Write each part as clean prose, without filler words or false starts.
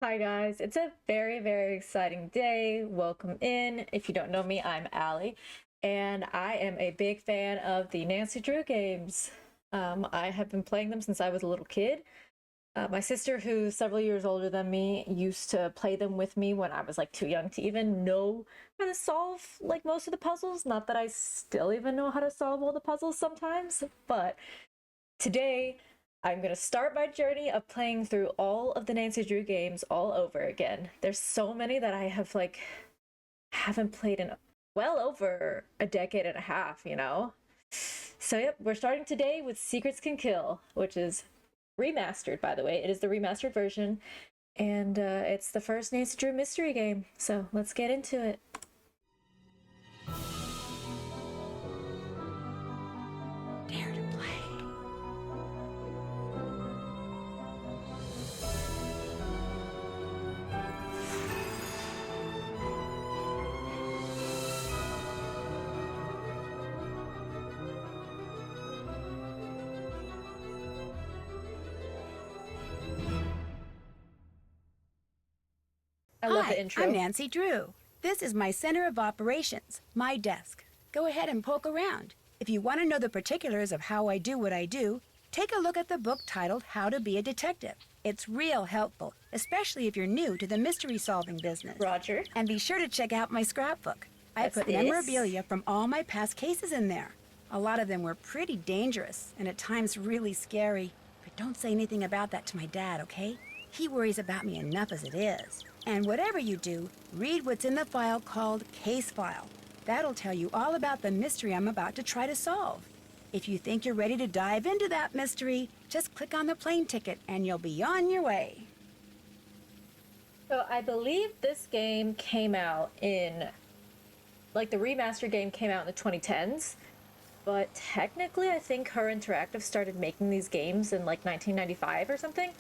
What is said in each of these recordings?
Hi guys, it's a very exciting day. Welcome in. If you don't know me, I'm Allie, and I am a big fan of the Nancy Drew games. I have been playing them since I was a little kid. My sister, who's several years older than me, used to play them with me when I was like too young to even know how to solve like most of the puzzles. Not that I still even know how to solve all the puzzles sometimes, but today I'm going to start my journey of playing through all of the Nancy Drew games all over again. There's so many that I have haven't played in well over a decade and a half, you know? So yep, we're starting today with Secrets Can Kill, which is remastered, by the way. It is the remastered version, and it's the first Nancy Drew mystery game. So let's get into it. Dare to play. I love the Hi, intro. I'm Nancy Drew. This is my center of operations, my desk. Go ahead and poke around. If you want to know the particulars of how I do what I do, take a look at the book titled How to Be a Detective. It's real helpful, especially if you're new to the mystery-solving business. Roger. And be sure to check out my scrapbook. I What's put this? memorabilia from all my past cases in there. A lot of them were pretty dangerous and at times really scary. But don't say anything about that to my dad, okay? He worries about me enough as it is. And whatever you do, read what's in the file called Case File. That'll tell you all about the mystery I'm about to try to solve. If you think you're ready to dive into that mystery, just click on the plane ticket and you'll be on your way. So I believe this game came out in, like the remaster game came out in the 2010s, but technically I think Her Interactive started making these games in like 1995 or something.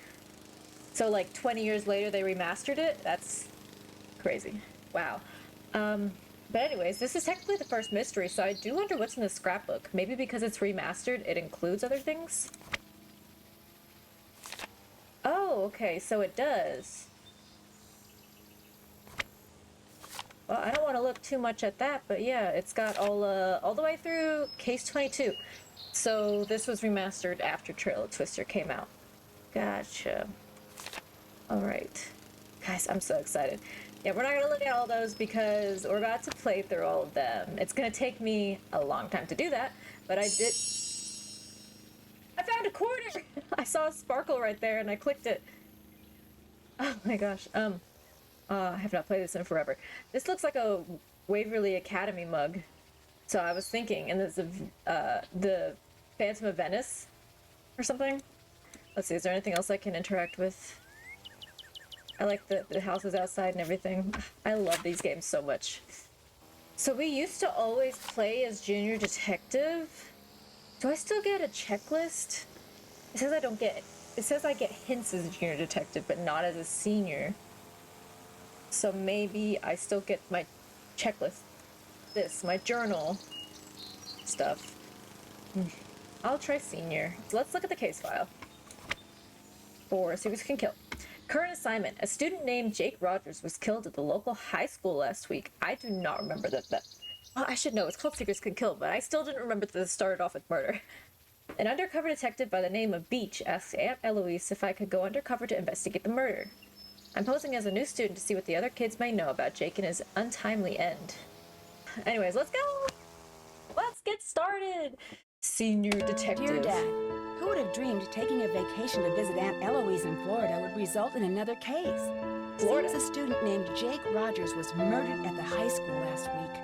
So like 20 years later they remastered it. That's crazy. Wow. But anyways, this is technically the first mystery, so I do wonder what's in the scrapbook. Maybe because it's remastered, it includes other things? Oh, okay, so it does. Well, I don't want to look too much at that, but yeah, it's got all the way through Case 22. So this was remastered after Trail of Twister came out. Gotcha. Alright. Guys, I'm so excited. Yeah, we're not gonna look at all those because we're about to play through all of them. It's gonna take me a long time to do that, but I found a quarter! I saw a sparkle right there and I clicked it. Oh my gosh. I have not played this in forever. This looks like a Waverly Academy mug. So I was thinking, and there's the Phantom of Venice or something. Let's see, is there anything else I can interact with? I like the houses outside and everything. I love these games so much. So we used to always play as Junior Detective. Do I still get a checklist? It says I don't get... It says I get hints as a Junior Detective, but not as a Senior. So maybe I still get my checklist. My journal stuff. I'll try Senior. So let's look at the case file. For Secrets Can Kill. Current assignment. A student named Jake Rogers was killed at the local high school last week. I do not remember that. Well, I should know. It's called Secrets Can Kill, but I still didn't remember that this started off with murder. An undercover detective by the name of Beach asked Aunt Eloise if I could go undercover to investigate the murder. I'm posing as a new student to see what the other kids may know about Jake and his untimely end. Anyways, let's go! Let's get started! Senior Detective. Dear Dad, who would have dreamed taking a vacation to visit Aunt Eloise in Florida would result in another case? Florida. Seems a student named Jake Rogers was murdered at the high school last week,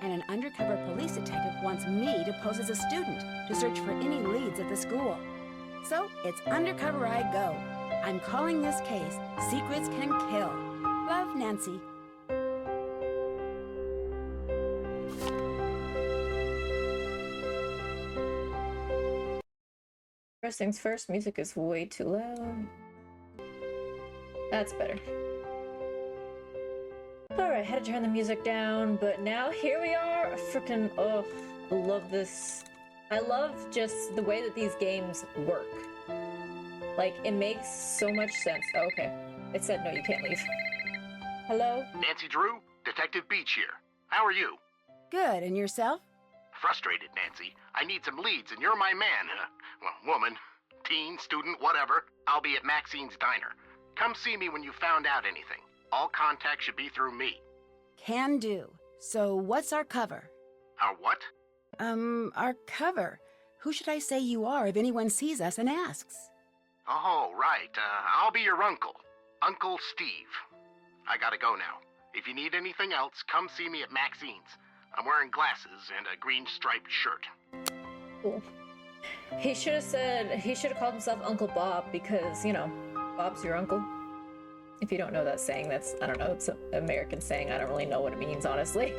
and an undercover police detective wants me to pose as a student to search for any leads at the school. So it's undercover I go. I'm calling this case Secrets Can Kill. Love, Nancy. First things first, music is way too loud. That's better. Alright, had to turn the music down, but now here we are. Freaking, oh, I love this. I love just the way that these games work. Like, it makes so much sense. Oh, okay. It said, no, you can't leave. Hello? Nancy Drew, Detective Beach here. How are you? Good, and yourself? Frustrated, Nancy. I need some leads, and you're my man. Well, woman, teen, student, whatever. I'll be at Maxine's Diner. Come see me when you've found out anything. All contact should be through me. Can do. So what's our cover? Our what? Our cover. Who should I say you are if anyone sees us and asks? Oh, right. I'll be your uncle. Uncle Steve. I gotta go now. If you need anything else, come see me at Maxine's. I'm wearing glasses and a green striped shirt. Cool. He should have called himself Uncle Bob because, you know, Bob's your uncle. If you don't know that saying, that's, I don't know, it's an American saying. I don't really know what it means, honestly.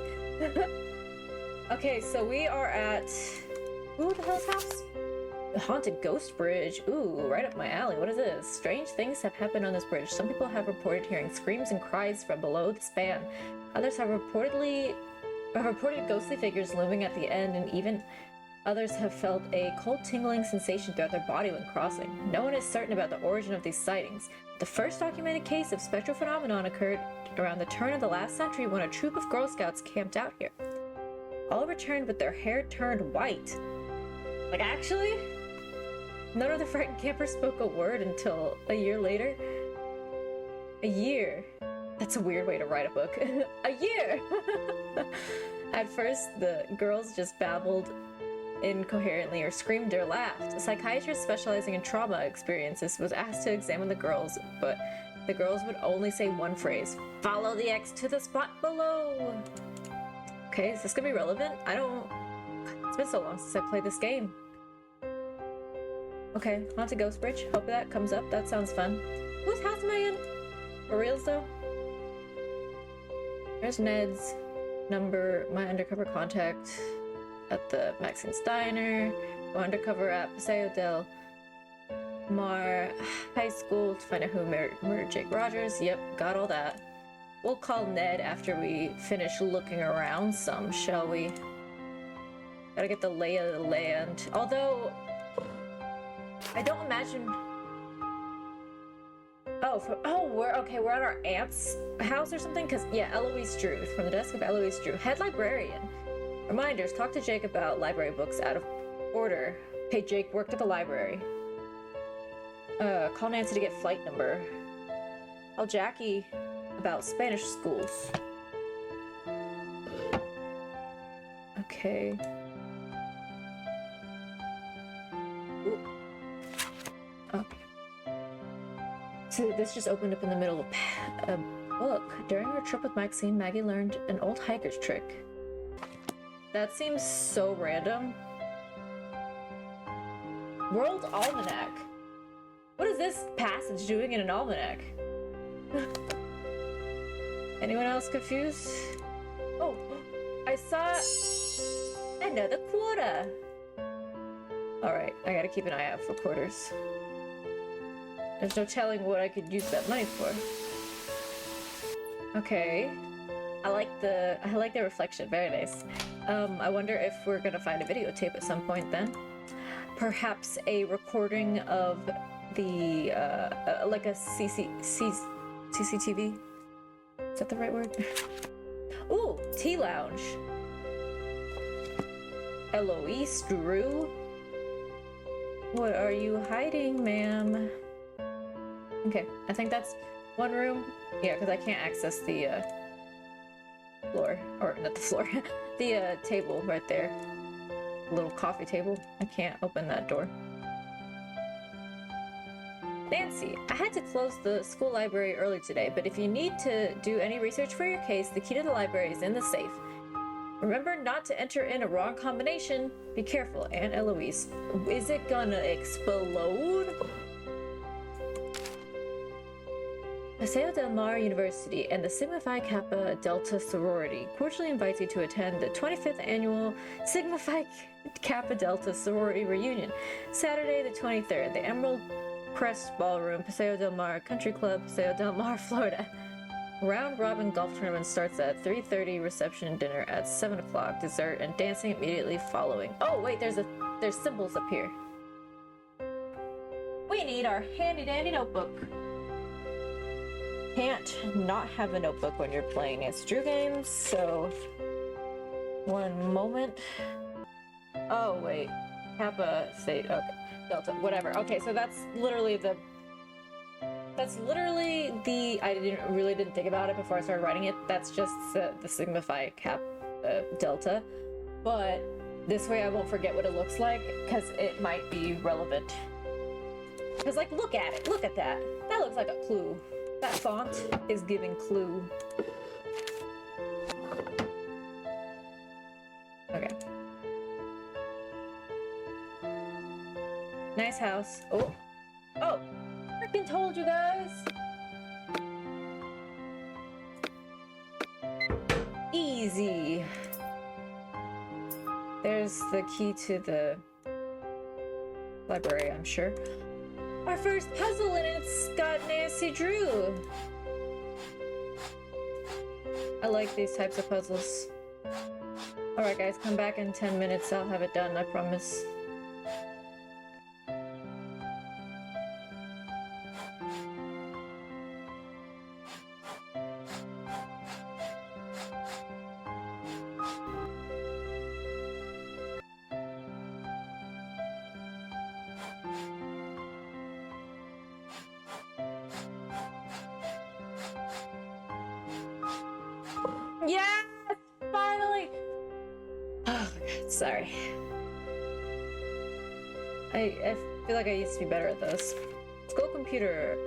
Okay, so we are at... Who the hell's house? The Haunted Ghost Bridge. Ooh, right up my alley. What is this? Strange things have happened on this bridge. Some people have reported hearing screams and cries from below the span. Others have reported ghostly figures looming at the end, and even others have felt a cold tingling sensation throughout their body when crossing. No one is certain about the origin of these sightings. The first documented case of spectral phenomenon occurred around the turn of the last century when a troop of Girl Scouts camped out here. All returned with their hair turned white. Like, actually? None of the frightened campers spoke a word until a year later. A year? That's a weird way to write a book. A year! At first, the girls just babbled incoherently or screamed or laughed. A psychiatrist specializing in trauma experiences was asked to examine the girls, but the girls would only say one phrase: "Follow the X to the spot below." Okay, is this gonna be relevant? It's been so long since I played this game. Okay, Haunted Ghost Bridge. Hope that comes up. That sounds fun. Whose house am I in? For reals though? There's Ned's number, my undercover contact at the Maxine's Diner, go undercover at Paseo del Mar High School to find out who murdered Jake Rogers. Yep, got all that. We'll call Ned after we finish looking around some, shall we? Gotta get the lay of the land. Although, I don't imagine... we're at our aunt's house or something? Because, yeah, Eloise Drew, from the desk of Eloise Drew, head librarian. Reminders, talk to Jake about library books out of order. Hey, Jake worked at the library. Call Nancy to get flight number. Call Jackie about Spanish schools. Okay. Ooh. Okay. So this just opened up in the middle of a book. During her trip with Maxine, Maggie learned an old hiker's trick. That seems so random. World Almanac. What is this passage doing in an almanac? Anyone else confused? Oh, I saw another quarter. Alright, I gotta keep an eye out for quarters. There's no telling what I could use that money for. Okay. I like the reflection, very nice. I wonder if we're gonna find a videotape at some point then. Perhaps a recording of the, like a CCTV? Is that the right word? Ooh, tea lounge. Eloise Drew? What are you hiding, ma'am? Okay, I think that's one room. Yeah, because I can't access the, floor. Or, not the floor. The, table right there. Little coffee table. I can't open that door. Nancy, I had to close the school library early today, but if you need to do any research for your case, the key to the library is in the safe. Remember not to enter in a wrong combination. Be careful, Aunt Eloise. Is it gonna explode? Paseo del Mar University and the Sigma Phi Kappa Delta sorority cordially invite you to attend the 25th annual Sigma Phi Kappa Delta sorority reunion, Saturday the 23rd, the Emerald Crest Ballroom, Paseo del Mar Country Club, Paseo del Mar, Florida. Round robin golf tournament starts at 3:30, reception and dinner at 7 o'clock, dessert and dancing immediately following. Oh wait, there's symbols up here. We need our handy dandy notebook. can't not have a notebook when you're playing Drew games, so... One moment. Oh, wait. Kappa state, okay. Delta, whatever. Okay, so that's literally the... I didn't think about it before I started writing it. That's just the sigma phi cap delta. But this way I won't forget what it looks like, because it might be relevant. Because, like, look at it. Look at that. That looks like a clue. That font is giving clue. Okay. Nice house. Oh. Oh! Freaking told you guys! Easy. There's the key to the library, I'm sure. Our first puzzle, and it's got Nancy Drew. I like these types of puzzles. Alright guys, come back in 10 minutes. I'll have it done, I promise. Yes! Finally! Oh my god, sorry. I feel like I used to be better at this. School computer.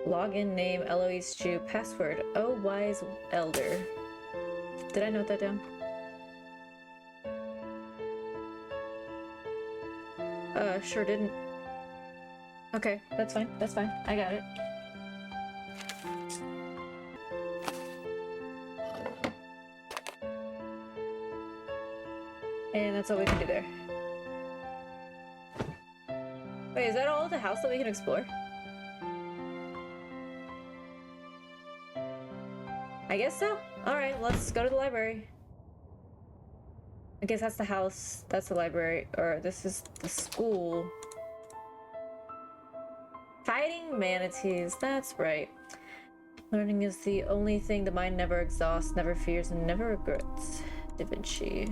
Login name, Eloise Jew. Password, Oh Wise Elder. Did I note that down? Sure didn't. Okay, that's fine. That's fine. I got it. And that's all we can do there. Wait, is that all the house that we can explore? I guess so. Alright, let's go to the library. I guess that's the house, that's the library, or this is the school. Fighting manatees, that's right. Learning is the only thing the mind never exhausts, never fears, and never regrets. Da Vinci.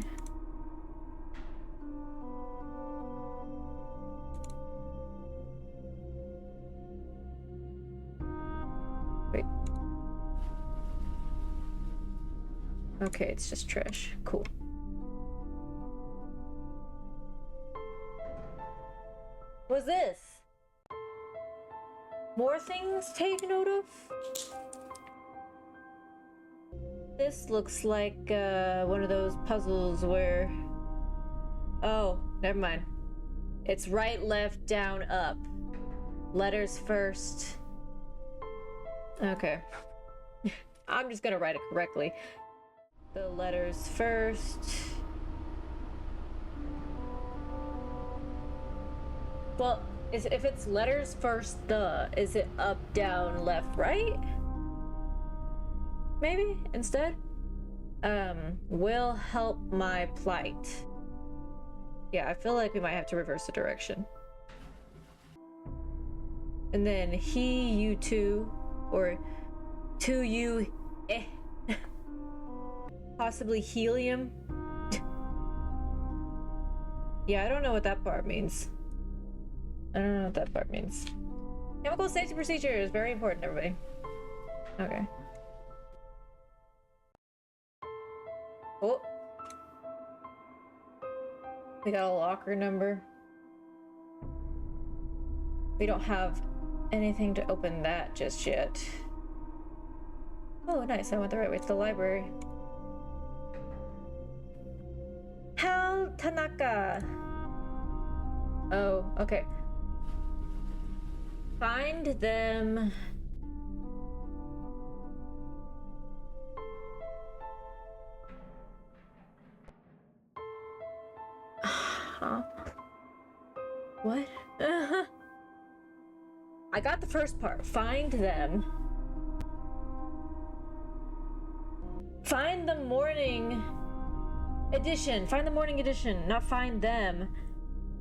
Wait. Okay, it's just trash. Cool. What's this? More things to take note of? This looks like one of those puzzles where... Oh, never mind. It's right, left, down, up. Letters first. Okay. I'm just gonna write it correctly. The letters first. Well, if it's letters first, is it up, down, left, right? Maybe instead? Will help my plight. Yeah, I feel like we might have to reverse the direction. And then he, you two, or to you, possibly helium. Yeah, I don't know what that part means. I don't know what that part means. Chemical safety procedures, very important, everybody. Okay. Oh. We got a locker number. We don't have anything to open that just yet. Oh, nice. I went the right way to the library. Hal Tanaka. Oh, okay. Find them. Huh? What? I got the first part. Find them. Find the morning edition. Find the morning edition, not find them.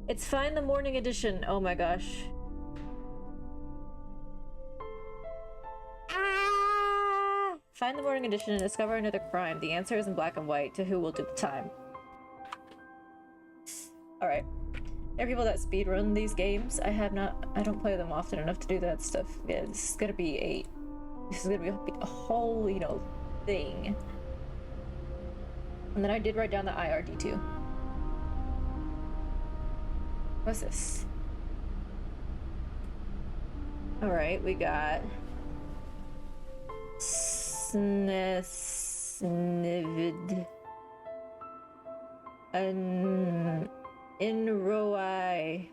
It's find the morning edition. Oh my gosh. Ah! Find the morning edition and discover another crime. The answer is in black and white. To who will do the time? Alright. There are people that speedrun these games. I don't play them often enough to do that stuff. Yeah, this is gonna be a whole, you know, thing. And then I did write down the IRD too. What's this? Alright, we got Snivid and Inroi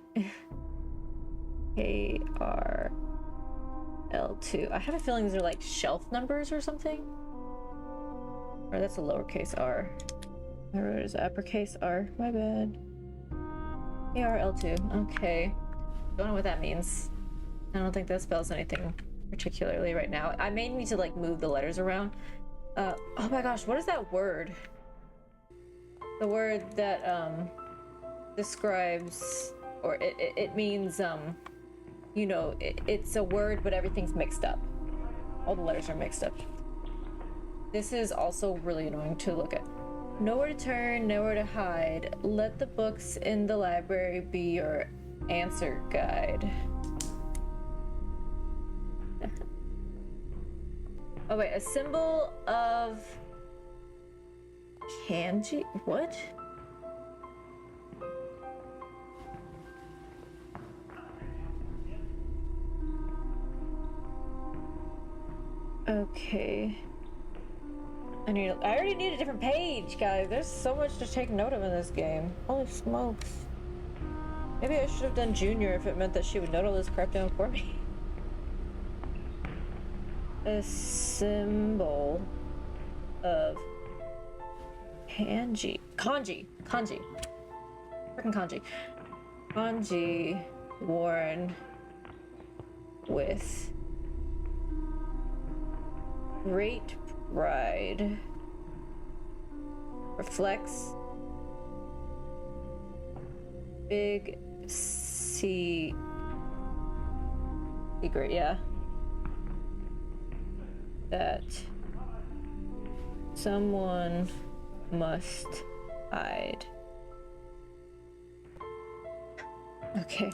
KRL2. I have a feeling these are like shelf numbers or something. Or that's a lowercase r. I wrote it as uppercase r. My bad. KRL2. Okay. Don't know what that means. I don't think that spells anything particularly right now. I may need to like move the letters around. Oh my gosh, what is that word? The word that describes, or it means you know, it's a word but everything's mixed up. All the letters are mixed up. This is also really annoying to look at. Nowhere to turn, nowhere to hide. Let the books in the library be your answer guide. Oh wait, a symbol of kanji? What? Okay. I already need a different page, guys. There's so much to take note of in this game. Holy smokes. Maybe I should have done Junior if it meant that she would note all this crap down for me. A symbol of kanji. Kanji. Freaking kanji. Kanji worn with great pride. Reflects big secret, yeah. That someone must hide. Okay.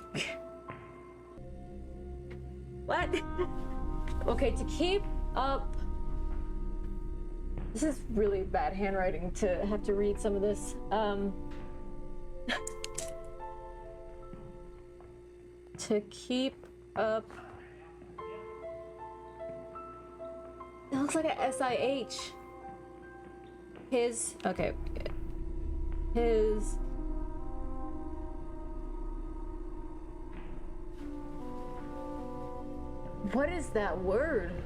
What? Okay, to keep up. This is really bad handwriting to have to read some of this. To keep up. It looks like a SIH. Okay. What is that word?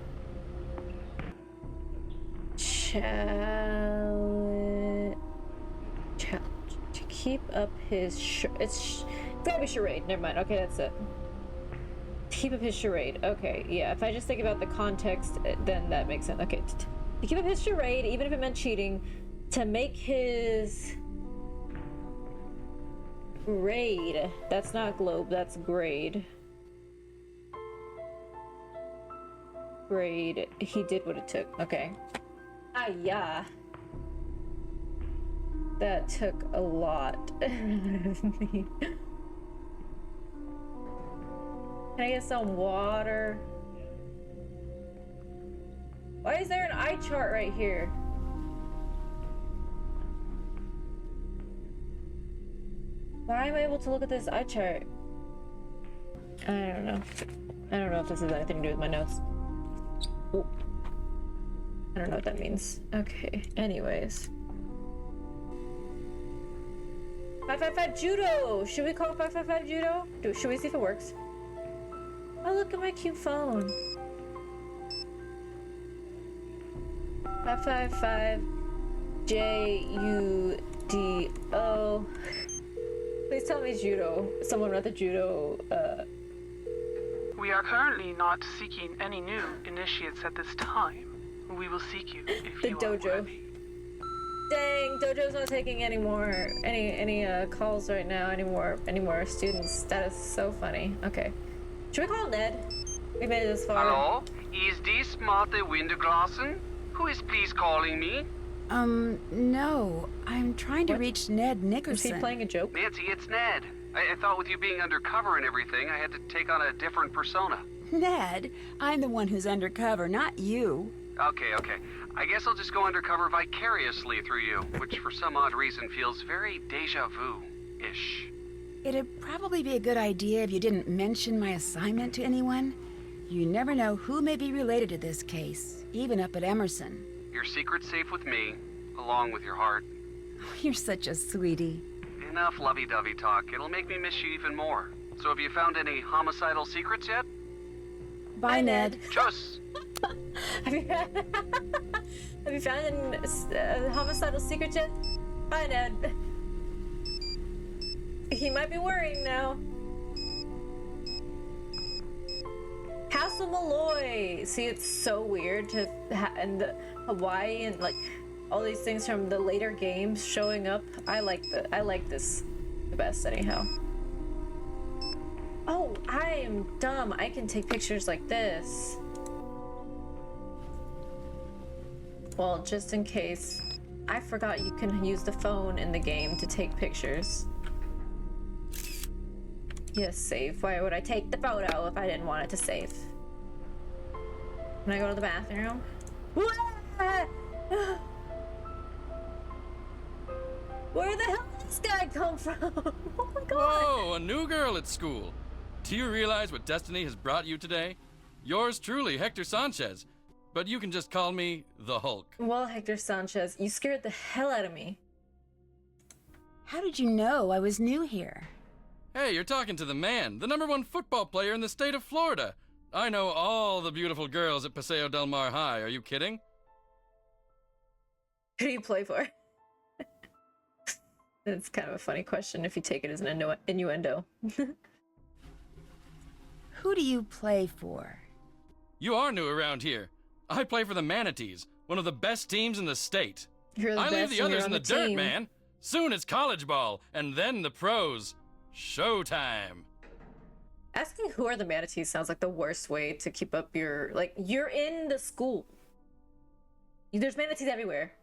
Challenge. To keep up his it's gotta be charade. Never mind. Okay, that's it. Keep up his charade. Okay, yeah. If I just think about the context, then that makes sense. Okay, to keep up his charade, even if it meant cheating, to make his grade. That's not globe. That's grade. Grade. He did what it took. Okay. Ah, yeah. That took a lot out of me. Can I get some water? Why is there an eye chart right here? Why am I able to look at this eye chart? I don't know. I don't know if this has anything to do with my notes. Ooh. I don't know what that means. Okay, anyways. 555 Judo! Should we call 555 Judo? Should we see if it works? Oh, look at my cute phone. 555 JUDO. Please tell me Judo. Someone wrote the Judo, We are currently not seeking any new initiates at this time. We will seek you if the you dojo. are ready. Dang, dojo's not taking any calls right now, any more students. That is so funny. Okay. Should we call Ned? We made it this far. Hello? Is this Martha Winterglassen? Who is please calling me? No. I'm trying to reach Ned Is Nickerson. he playing a joke? Nancy, it's Ned. I thought with you being undercover and everything, I had to take on a different persona. Ned, I'm the one who's undercover, not you. Okay. I guess I'll just go undercover vicariously through you, which for some odd reason feels very deja vu-ish. It'd probably be a good idea if you didn't mention my assignment to anyone. You never know who may be related to this case, even up at Emerson. Your secret's safe with me, along with your heart. You're such a sweetie. Enough lovey-dovey talk. It'll make me miss you even more. So have you found any homicidal secrets yet? Bye, Ned. Just. Have you found a homicidal secret yet? Bye, Ned. He might be worrying now. Castle Malloy. See, it's so weird to and the Hawaii and like all these things from the later games showing up. I like this the best anyhow. Oh, I am dumb. I can take pictures like this. Well, just in case. I forgot you can use the phone in the game to take pictures. Yes, save. Why would I take the photo if I didn't want it to save? Can I go to the bathroom? Where the hell did this guy come from? Oh my god! Whoa, a new girl at school. Do you realize what destiny has brought you today? Yours truly, Hector Sanchez. But you can just call me the Hulk. Well, Hector Sanchez, you scared the hell out of me. How did you know I was new here? Hey, you're talking to the man, the #1 football player in the state of Florida. I know all the beautiful girls at Paseo Del Mar High. Are you kidding? Who do you play for? That's kind of a funny question if you take it as an innuendo. Who do you play for? You are new around here. I play for the Manatees, one of the best teams in the state. You're the I leave best the and you're others on in the dirt, team. man. Soon it's college ball, and then the pros. Showtime. Asking who are the manatees sounds like the worst way to keep up your, like, you're in the school. There's manatees everywhere.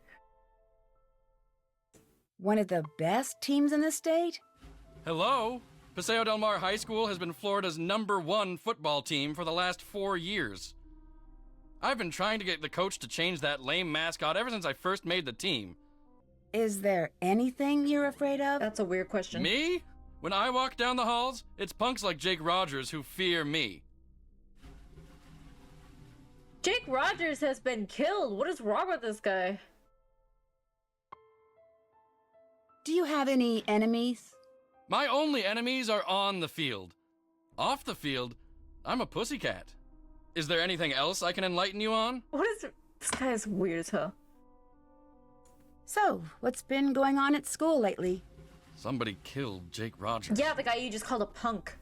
One of the best teams in the state? Hello? Paseo Del Mar High School has been Florida's #1 football team for the last 4 years. I've been trying to get the coach to change that lame mascot ever since I first made the team. Is there anything you're afraid of? That's a weird question. Me? When I walk down the halls, it's punks like Jake Rogers who fear me. Jake Rogers has been killed. What is wrong with this guy? Do you have any enemies? My only enemies are on the field. Off the field, I'm a pussycat. Is there anything else I can enlighten you on? What is... This guy is weird as hell. So, what's been going on at school lately? Somebody killed Jake Rogers. Yeah, the guy you just called a punk.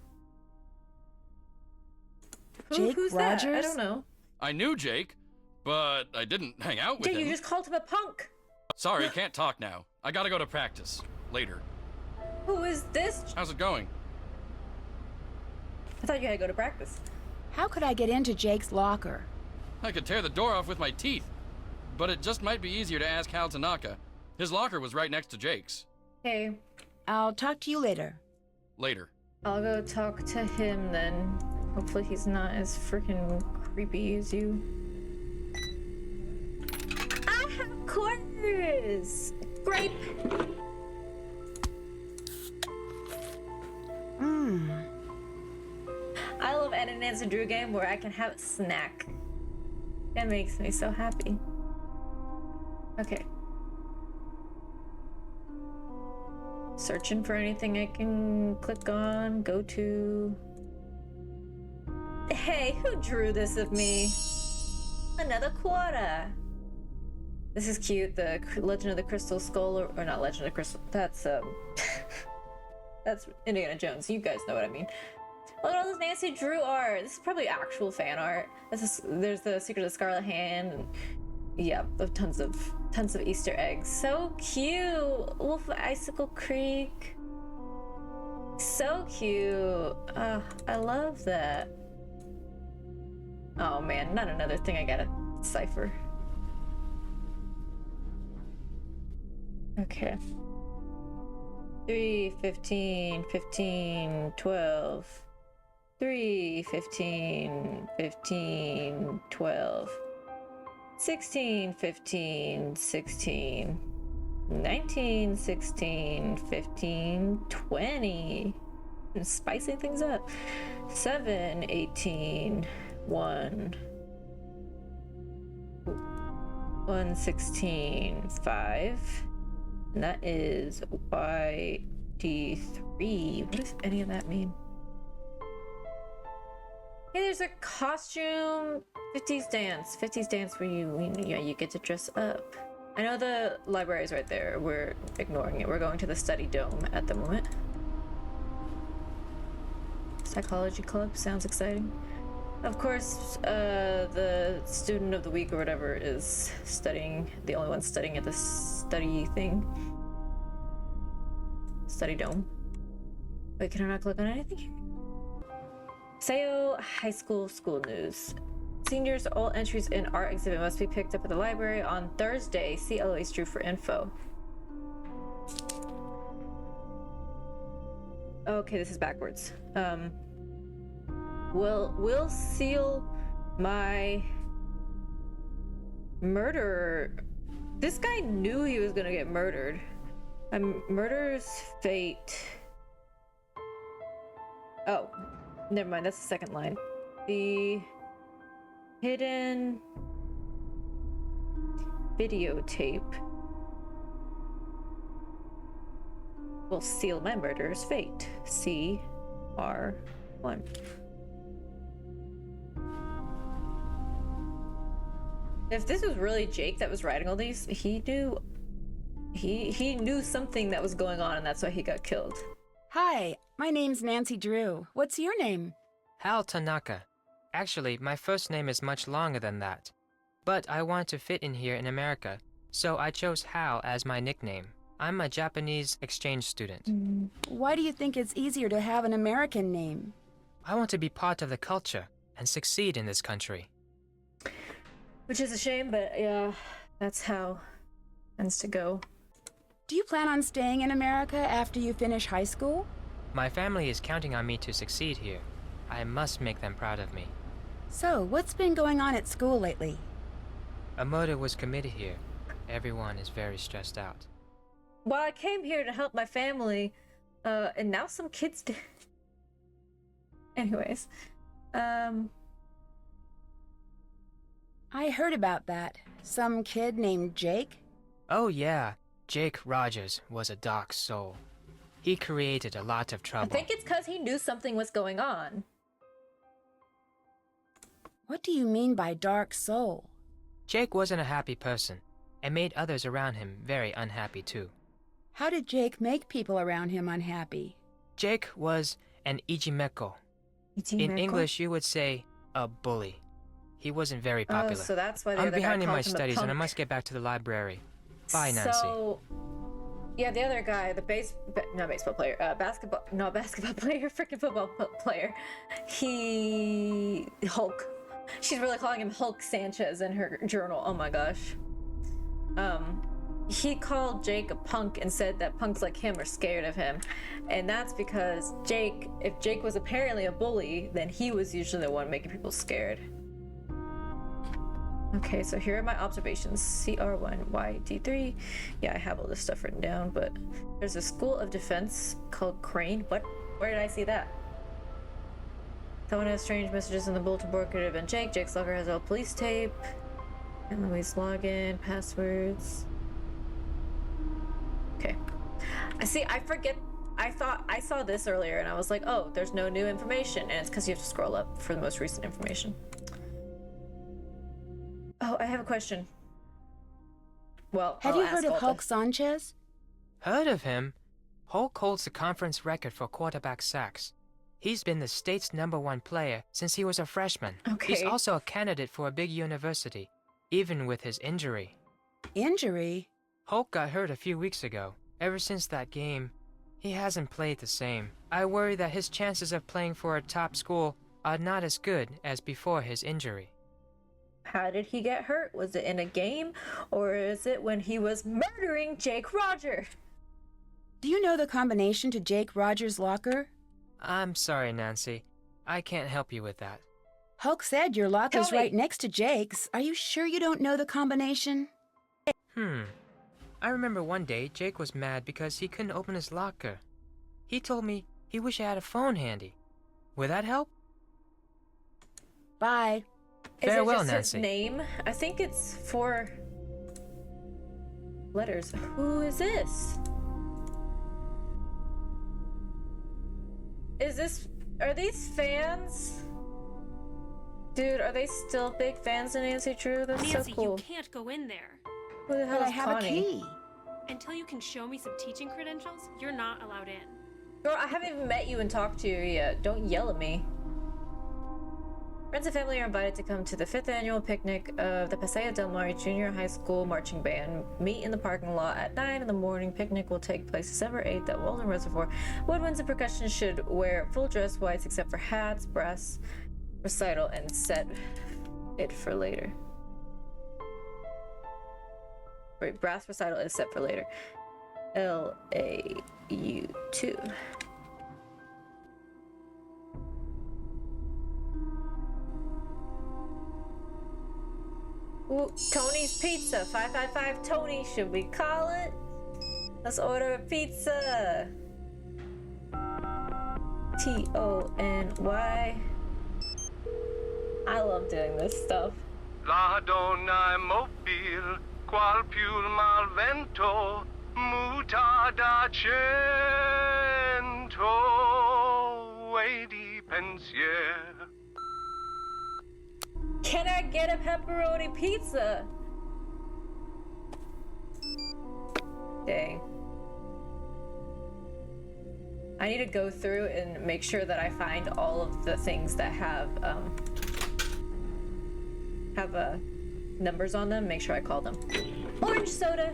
Jake Who's that? I Rogers? don't know. I knew Jake, but I didn't hang out with Yeah, him. you just called him a punk. Sorry, can't talk now. I gotta go to practice. Later. Who is this? How's it going? I thought you had to go to practice. How could I get into Jake's locker? I could tear the door off with my teeth. But it just might be easier to ask Hal Tanaka. His locker was right next to Jake's. Okay, I'll talk to you later. Later. I'll go talk to him then. Hopefully he's not as freaking creepy as you. I have quarters! Grape! I love Ed and Nancy Drew game where I can have a snack. That makes me so happy. Okay. Searching for anything I can click on, go to. Hey, who drew this of me? Another quarter. This is cute. The Legend of the Crystal Skull, or not Legend of Crystal. That's that's Indiana Jones. You guys know what I mean. Look at all this Nancy Drew art. This is probably actual fan art. There's the Secret of the Scarlet Hand. And yeah, tons of Easter eggs. So cute. Wolf of Icicle Creek. So cute. I love that. Oh man, not another thing I gotta cipher. Okay. 3, 15, 15, 12. 3, 15, 15, 12. 16, 15, 16. 19, 16, 15, 20. And spicing things up. 7, 18, 1. 1, 16, 5. And that is YD3. What does any of that mean? Hey, there's a costume 50s dance. 50s dance where you get to dress up. I know the library is right there. We're ignoring it. We're going to the study dome at the moment. Psychology club sounds exciting. Of course, the student of the week or whatever is studying, the only one studying at the study thing. Study dome. Wait, can I not click on anything? Sayo High School school news. Seniors, all entries in art exhibit must be picked up at the library on Thursday. See Eloise Drew for info. Okay, this is backwards. Will seal my murderer. This guy knew he was gonna get murdered. A murderer's fate. Oh, never mind. That's the second line. The hidden videotape will seal my murderer's fate. CR1. If this was really Jake that was writing all these, he knew something that was going on, and that's why he got killed. Hi, my name's Nancy Drew. What's your name? Hal Tanaka. Actually, my first name is much longer than that. But I want to fit in here in America, so I chose Hal as my nickname. I'm a Japanese exchange student. Why do you think it's easier to have an American name? I want to be part of the culture and succeed in this country. Which is a shame, but yeah, that's how it tends to go. Do you plan on staying in America after you finish high school? My family is counting on me to succeed here. I must make them proud of me. So, what's been going on at school lately? A murder was committed here. Everyone is very stressed out. Well, I came here to help my family, and now some kids did. Anyways, I heard about that. Some kid named Jake? Oh yeah, Jake Rogers was a dark soul. He created a lot of I trouble. think it's because he knew something was going on. What do you mean by dark soul? Jake wasn't a happy person, and made others around him very unhappy too. How did Jake make people around him unhappy? Jake was an ijimeko. In English, you would say a bully. He wasn't very popular. Oh, so that's why the I'm other guy behind in called my him a studies, and I punk. must get back to the library. Bye, Nancy. So, yeah, the other guy, the basketball player, freaking football player. Hulk. She's really calling him Hulk Sanchez in her journal. Oh my gosh. He called Jake a punk and said that punks like him are scared of him. And that's because if Jake was apparently a bully, then he was usually the one making people scared. Okay, so here are my observations. CR1, YD3. Yeah, I have all this stuff written down, but there's a school of defense called Crane. What? Where did I see that? Someone has strange messages in the bulletin board. Could have been Jake. Jake's locker has all police tape. And Louise login, passwords. Okay. I forget. I thought I saw this earlier and I was like, oh, there's no new information. And it's because you have to scroll up for the most recent information. Oh, I have a question. Well, Have I'll you ask heard of Alta. Hulk Sanchez? Heard of him? Hulk holds the conference record for quarterback sacks. He's been the state's #1 player since he was a freshman. Okay. He's also a candidate for a big university, even with his injury. Injury? Hulk got hurt a few weeks ago. Ever since that game, he hasn't played the same. I worry that his chances of playing for a top school are not as good as before his injury. How did he get hurt? Was it in a game? Or is it when he was murdering Jake Roger? Do you know the combination to Jake Rogers' locker? I'm sorry, Nancy. I can't help you with that. Hulk said your locker's Tell me. right next to Jake's. Are you sure you don't know the combination? I remember one day Jake was mad because he couldn't open his locker. He told me he wished I had a phone handy. Would that help? Bye. Farewell, Is it just Nancy. his name? I think it's 4 letters. Who is this? Are these fans? Dude, are they still big fans of Nancy Drew? That's Nancy, so cool. you can't go in there. Who the hell But I is have Connie? a key. Until you can show me some teaching credentials, you're not allowed in. Girl, I haven't even met you and talked to you yet. Don't yell at me. Friends and family are invited to come to the 5th annual picnic of the Paseo del Mar Junior High School Marching Band. Meet in the parking lot at 9 in the morning. Picnic will take place December 8th at Walden Reservoir. Woodwinds and percussion should wear full dress whites except for hats, brass recital, and set it for later. Wait, brass recital is set for later. LAU2. Ooh, Tony's Pizza. 555 Tony, should we call it? Let's order a pizza. Tony. I love doing this stuff. La donna mobile, qual più mal vento, muta da cento, e di pensier. Can I get a pepperoni pizza? Dang. I need to go through and make sure that I find all of the things that have numbers on them. Make sure I call them. Orange soda.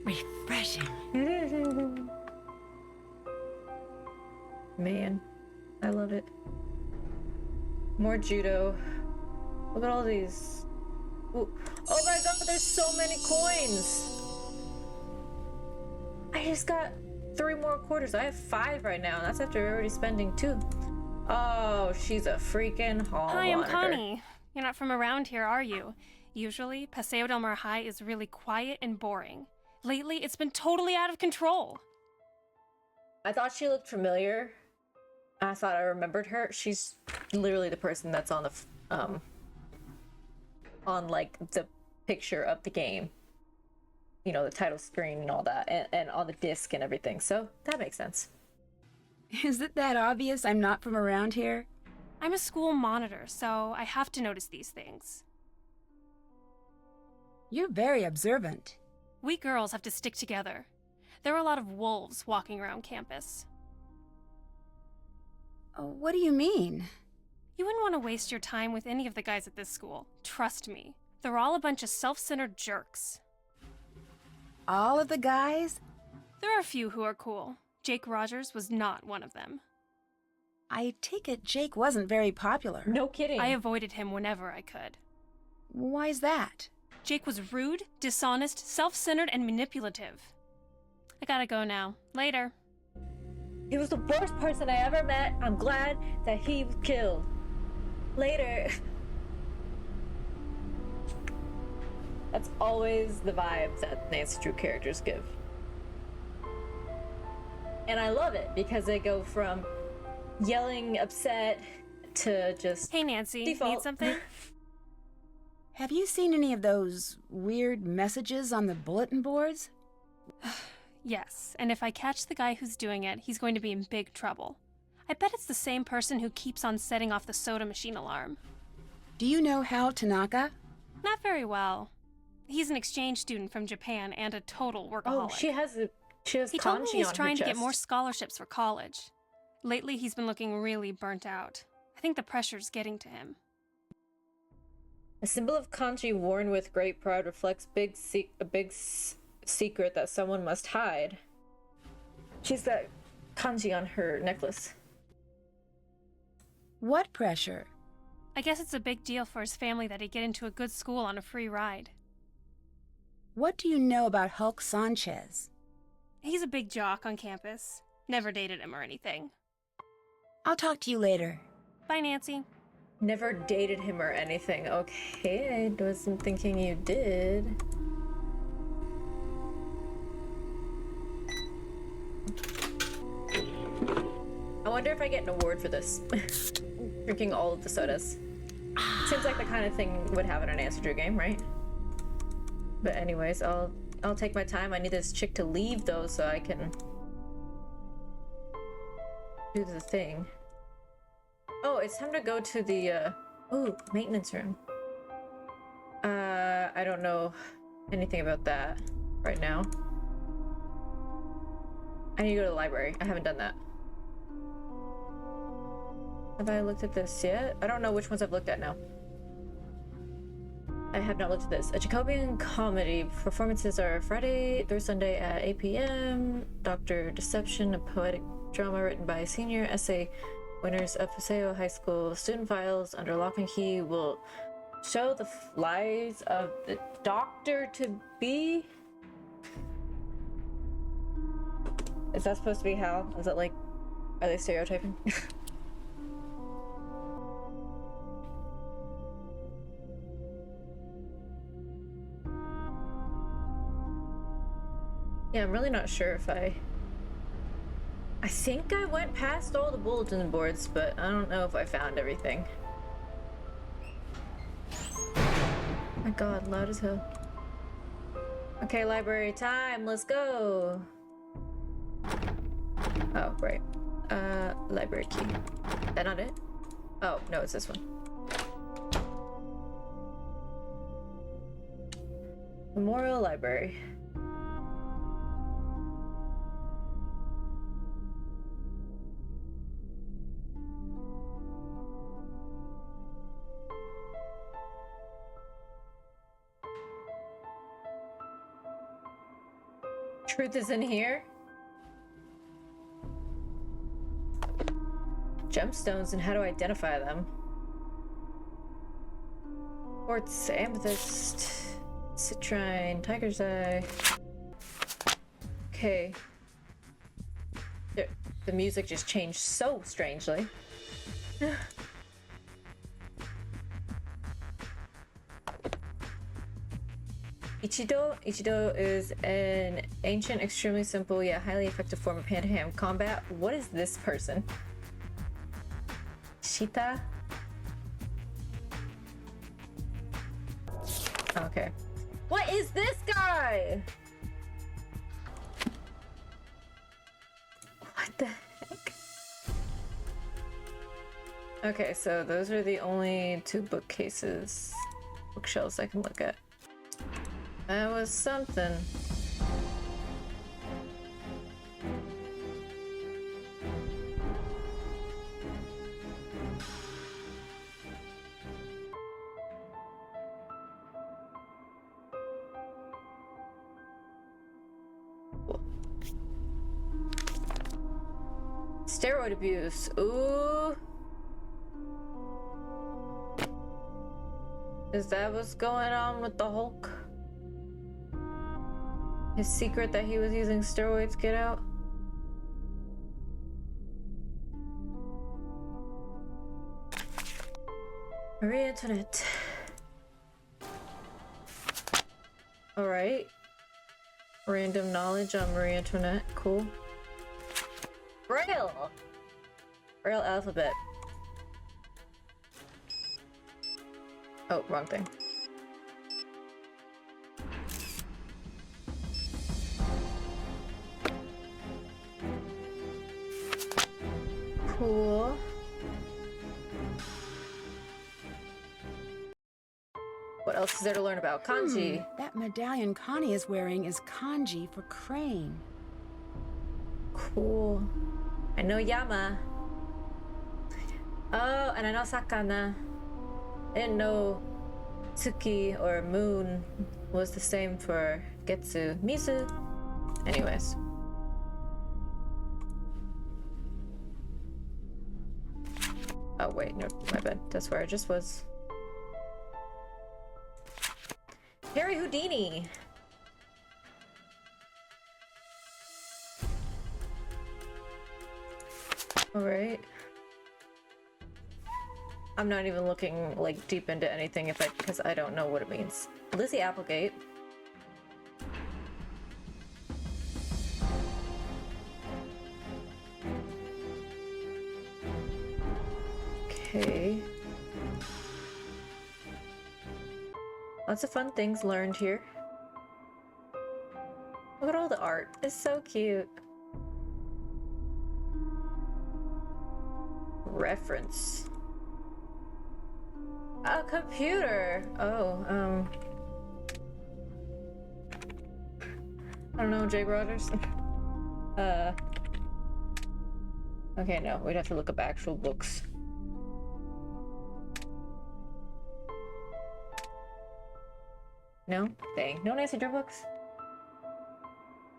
Refreshing. Man, I love it. More judo. Look at all these. Ooh. Oh my god, there's so many coins. I just got 3 more quarters. I have 5 right now, and that's after already spending 2. Oh, she's a freaking hall Hi, I'm monitor. Connie. You're not from around here, are you? Usually, Paseo del Mar High is really quiet and boring. Lately, it's been totally out of control. I thought she looked familiar. I thought I remembered her. She's literally the person that's on the on like the picture of the game. You know, the title screen and all that, and on the disc and everything. So that makes sense. Is it that obvious I'm not from around here? I'm a school monitor, so I have to notice these things. You're very observant. We girls have to stick together. There are a lot of wolves walking around campus. Oh, what do you mean? You wouldn't want to waste your time with any of the guys at this school. Trust me. They're all a bunch of self-centered jerks. All of the guys? There are a few who are cool. Jake Rogers was not one of them. I take it Jake wasn't very popular. No kidding. I avoided him whenever I could. Why's that? Jake was rude, dishonest, self-centered, and manipulative. I gotta go now. Later. He was the worst person I ever met. I'm glad that he was killed. Later. That's always the vibes that Nancy Drew characters give. And I love it because they go from yelling, upset, to just Hey, Nancy. default. Need something? Have you seen any of those weird messages on the bulletin boards? Yes, and if I catch the guy who's doing it, he's going to be in big trouble. I bet it's the same person who keeps on setting off the soda machine alarm. Do you know Hal Tanaka? Not very well. He's an exchange student from Japan and a total workaholic. Oh, she has He told me kanji he's on trying her to get more chest. scholarships for college. Lately, he's been looking really burnt out. I think the pressure's getting to him. A symbol of kanji worn with great pride reflects a big secret that someone must hide. She's got kanji on her necklace. What pressure? I guess it's a big deal for his family that he get into a good school on a free ride. What do you know about Hulk Sanchez? He's a big jock on campus. Never dated him or anything. I'll talk to you later. Bye, Nancy. Never dated him or anything. Okay, I wasn't thinking you did. I wonder if I get an award for this. Drinking all of the sodas. Seems like the kind of thing would happen in an answer to a game, right? But anyways, I'll take my time. I need this chick to leave though so I can do the thing. Oh, it's time to go to the maintenance room. I don't know anything about that right now. I need to go to the library. I haven't done that. Have I looked at this yet? I don't know which ones I've looked at now. I have not looked at this. A Jacobian comedy. Performances are Friday through Sunday at 8 p.m. Dr. Deception, a poetic drama written by senior essay winners of Paseo High School. Student files under lock and key will show the lies of the doctor-to-be. Is that supposed to be how? Is that like, are they stereotyping? Yeah, I'm really not sure if I think I went past all the bulletin boards, but I don't know if I found everything. My god, loud as hell. Okay, library time, let's go. Oh, right. Library key. Is that not it? Oh, no, it's this one. Memorial Library. Truth is in here. Gemstones and how to identify them. Quartz, amethyst, citrine, tiger's eye. Okay. The music just changed so strangely. Ichido? Ichido is an ancient, extremely simple, yet highly effective form of hand-to-hand combat. What is this person? Shita? Okay. What is this guy? What the heck? Okay, so those are the only two bookshelves I can look at. That was something. Cool. Steroid abuse. Ooh. Is that what's going on with the Hulk? His secret that he was using steroids get out? Marie Antoinette. Alright. Random knowledge on Marie Antoinette. Cool. Braille! Braille alphabet. Oh, wrong thing. Cool. What else is there to learn about? Kanji. That medallion Connie is wearing is kanji for crane. Cool. I know Yama. Oh, and I know Sakana. I didn't know Tsuki or Moon was the same for Getsu. Mizu. Anyways. Oh, wait, no, my bad. That's where I just was. Harry Houdini! Alright. I'm not even looking, like, deep into anything because I don't know what it means. Lizzie Applegate. Okay. Lots of fun things learned here. Look at all the art. It's so cute. Reference. A computer! Oh, I don't know, Jake Rogers. Okay, no, we'd have to look up actual books. No? Dang. No Nancy Drew books?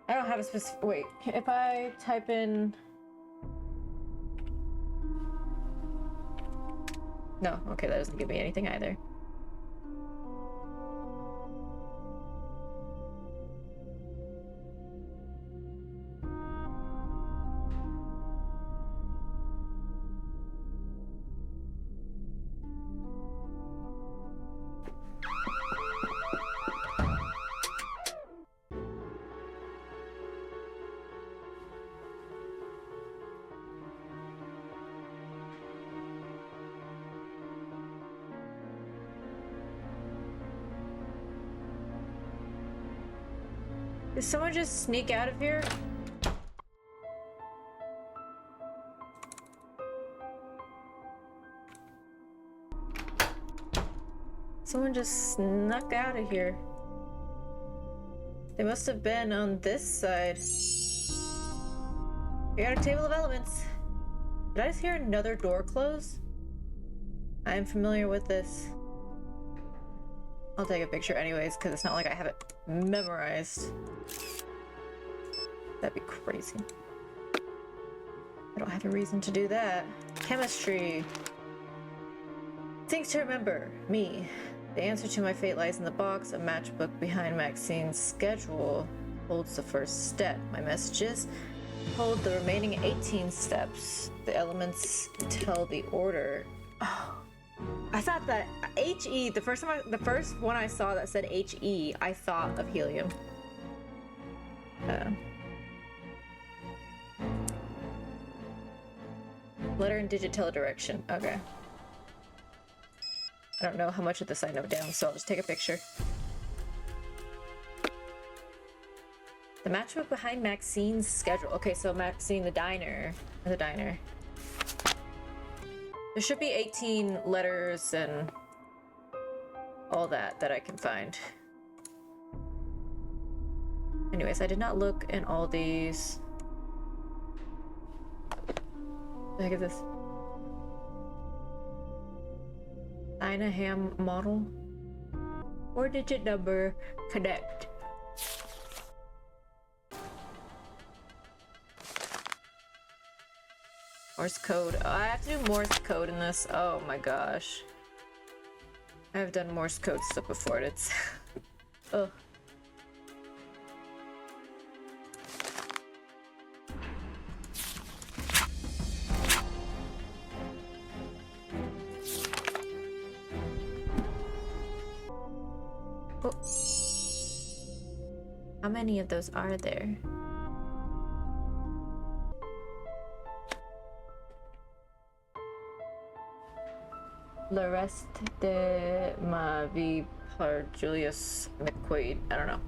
I don't have a specific... Wait, if I type in... No, okay, that doesn't give me anything either. Did someone just sneak out of here? Someone just snuck out of here. They must have been on this side. We got a table of elements. Did I just hear another door close? I am familiar with this. I'll take a picture anyways, because it's not like I have it memorized. That'd be crazy. I don't have a reason to do that. Chemistry. Things to remember. Me. The answer to my fate lies in the box. A matchbook behind Maxine's schedule holds the first step. My messages hold the remaining 18 steps. The elements tell the order. Oh. I thought that HE, the first one I saw that said HE, I thought of helium. Letter and digit tell a direction. Okay. I don't know how much of this I know down, so I'll just take a picture. The matchbook behind Maxine's schedule. Okay, so Maxine, the diner. The diner. There should be 18 letters and all that I can find. Anyways, I did not look in all these. What the heck is this? Dinah Ham model. 4-digit number. Connect. Morse code. Oh, I have to do Morse code in this. Oh my gosh. I've done Morse code stuff before. It's... Ugh. Oh. How many of those are there? Le reste de ma vie par Julius McQuaid. I don't know.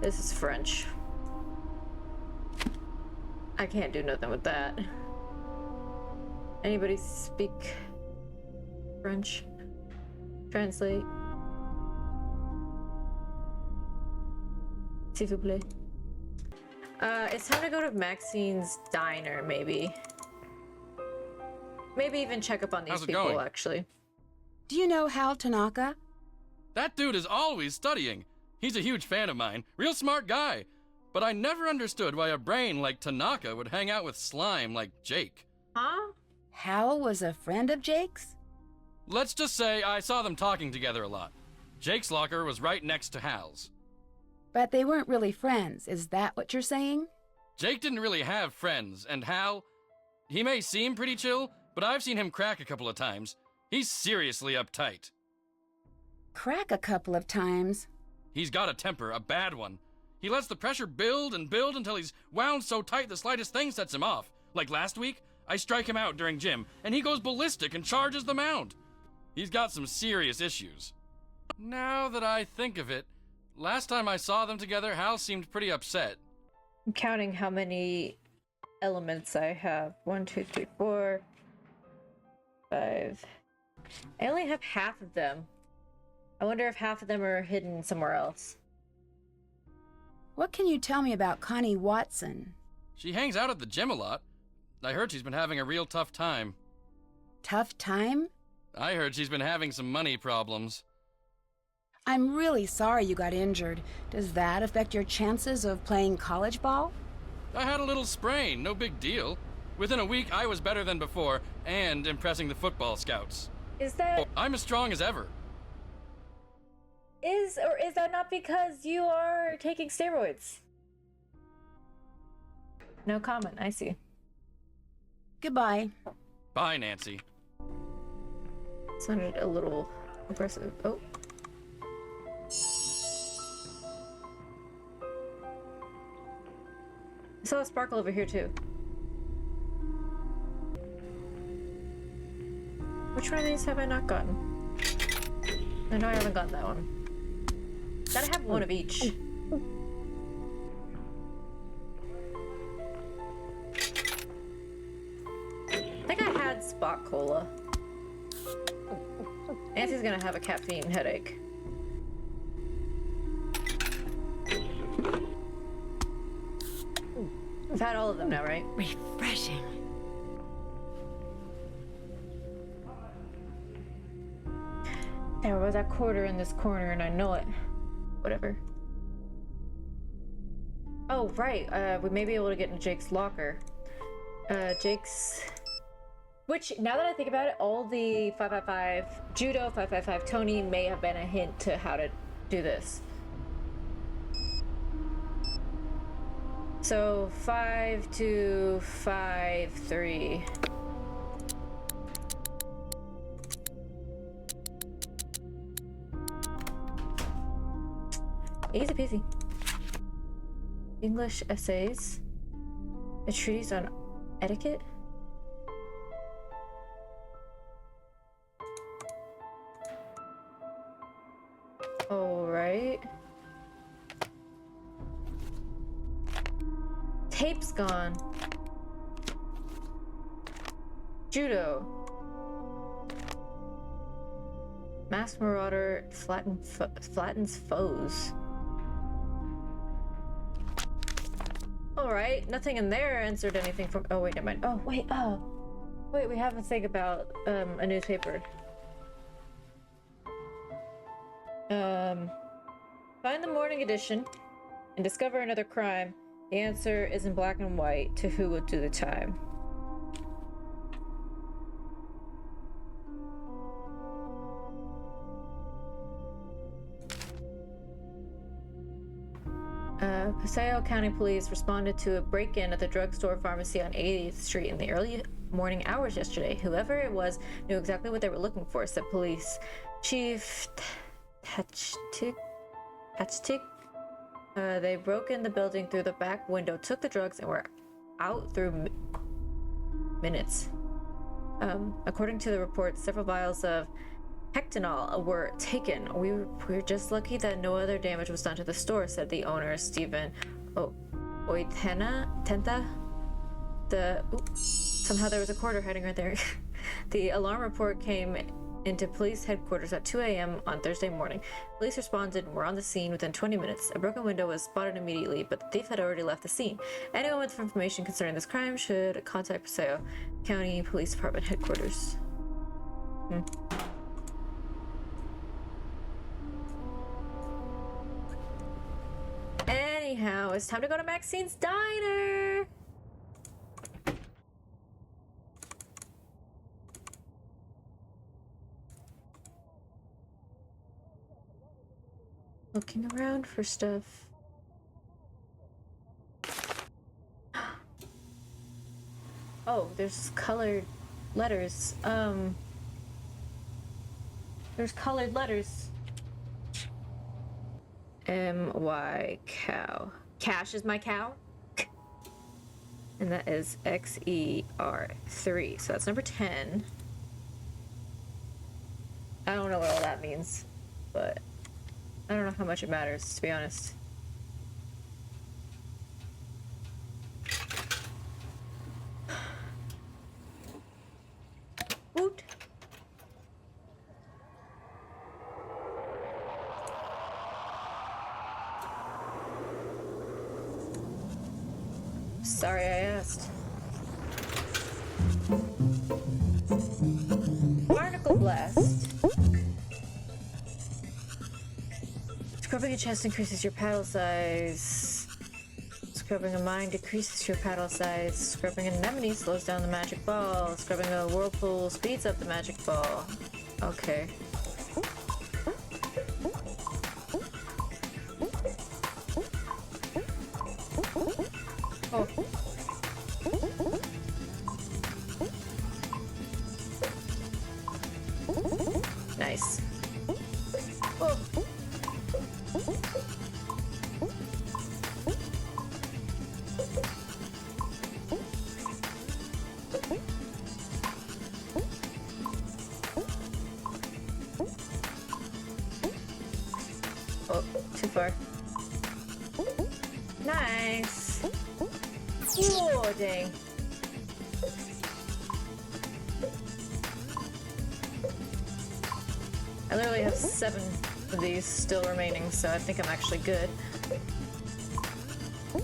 This is French. I can't do nothing with that. Anybody speak French? Translate. S'il vous plaît. It's time to go to Maxine's diner, maybe. Maybe even check up on these people, going? Actually. Do you know Hal Tanaka? That dude is always studying. He's a huge fan of mine. Real smart guy. But I never understood why a brain like Tanaka would hang out with slime like Jake. Huh? Hal was a friend of Jake's? Let's just say I saw them talking together a lot. Jake's locker was right next to Hal's. But they weren't really friends, is that what you're saying? Jake didn't really have friends, and Hal, he may seem pretty chill, but I've seen him crack a couple of times. He's seriously uptight. Crack a couple of times? He's got a temper, a bad one. He lets the pressure build and build until he's wound so tight the slightest thing sets him off. Like last week, I strike him out during gym, and he goes ballistic and charges the mound. He's got some serious issues. Now that I think of it, last time I saw them together, Hal seemed pretty upset. I'm counting how many elements I have. 1, 2, 3, 4, 5. I only have half of them. I wonder if half of them are hidden somewhere else. What can you tell me about Connie Watson? She hangs out at the gym a lot. I heard she's been having a real tough time. Tough time? I heard she's been having some money problems. I'm really sorry you got injured. Does that affect your chances of playing college ball? I had a little sprain, no big deal. Within a week, I was better than before, and impressing the football scouts. Is that... I'm as strong as ever. Is that not because you are taking steroids? No comment, I see. Goodbye. Bye, Nancy. Sounded a little aggressive. Oh. I saw a sparkle over here too. Which one of these have I not gotten? I know I haven't gotten that one. Gotta have one of each. I think I had Spot Cola. Nancy's gonna have a caffeine headache. I've had all of them now, right? Refreshing. There was a quarter in this corner and I know it. Whatever. Oh, right. We may be able to get into Jake's locker. Jake's... Which, now that I think about it, all the 555 Judo, 555 Tony may have been a hint to how to do this. So, 5, 2, 5, 3. Easy peasy. English essays. A treatise on etiquette. Alright. Tape's gone. Judo. Masked Marauder flattens foes. Alright, nothing in there answered anything from... Oh, wait, never mind. Oh, wait, Wait, we have a thing about, a newspaper. Find the morning edition and discover another crime. The answer is in black and white to who will do the time. Paseo County Police responded to a break-in at the drugstore pharmacy on 80th Street in the early morning hours yesterday. Whoever it was knew exactly what they were looking for, said police chief Hatchtick. They broke in the building through the back window, took the drugs, and were out through minutes. According to the report, several vials of Hectanol were taken. We're just lucky that no other damage was done to the store, said the owner, Stephen Tenta. Somehow there was a quarter hiding right there. The alarm report came into police headquarters at 2 a.m. on Thursday morning. Police responded and were on the scene within 20 minutes. A broken window was spotted immediately, but the thief had already left the scene. Anyone with information concerning this crime should contact Paseo County Police Department headquarters. Anyhow, it's time to go to Maxine's Diner! Looking around for stuff. Oh, there's colored letters. There's colored letters. M-Y cow. Cash is my cow. And that is XER3. So that's number 10. I don't know what all that means, but I don't know how much it matters, to be honest. Woot. Sorry I asked. Barnacle Blast. Scrubbing a chest increases your paddle size. Scrubbing a mine decreases your paddle size. Scrubbing an anemone slows down the magic ball. Scrubbing a whirlpool speeds up the magic ball. Okay. Oh. Nice. Oh. Oh, too far. Nice. Oh, dang. I literally have 7 of these still remaining, so I think I'm actually good.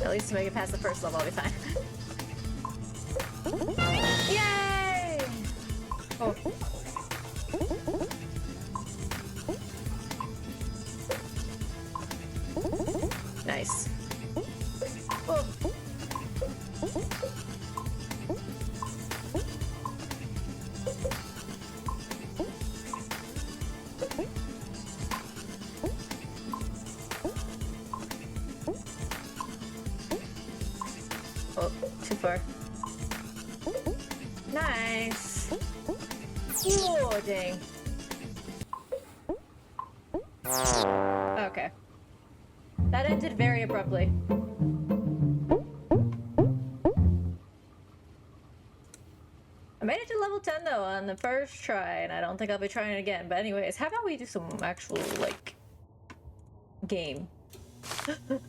At least to make it past the first level, I'll be fine. Yay! Oh. Nice. Oh. Oh, too far. Nice. Oh, dang. Okay. That ended very abruptly. I made it to level 10 though on the first try, and I don't think I'll be trying it again. But anyways, how about we do some actual, like, game? Okay,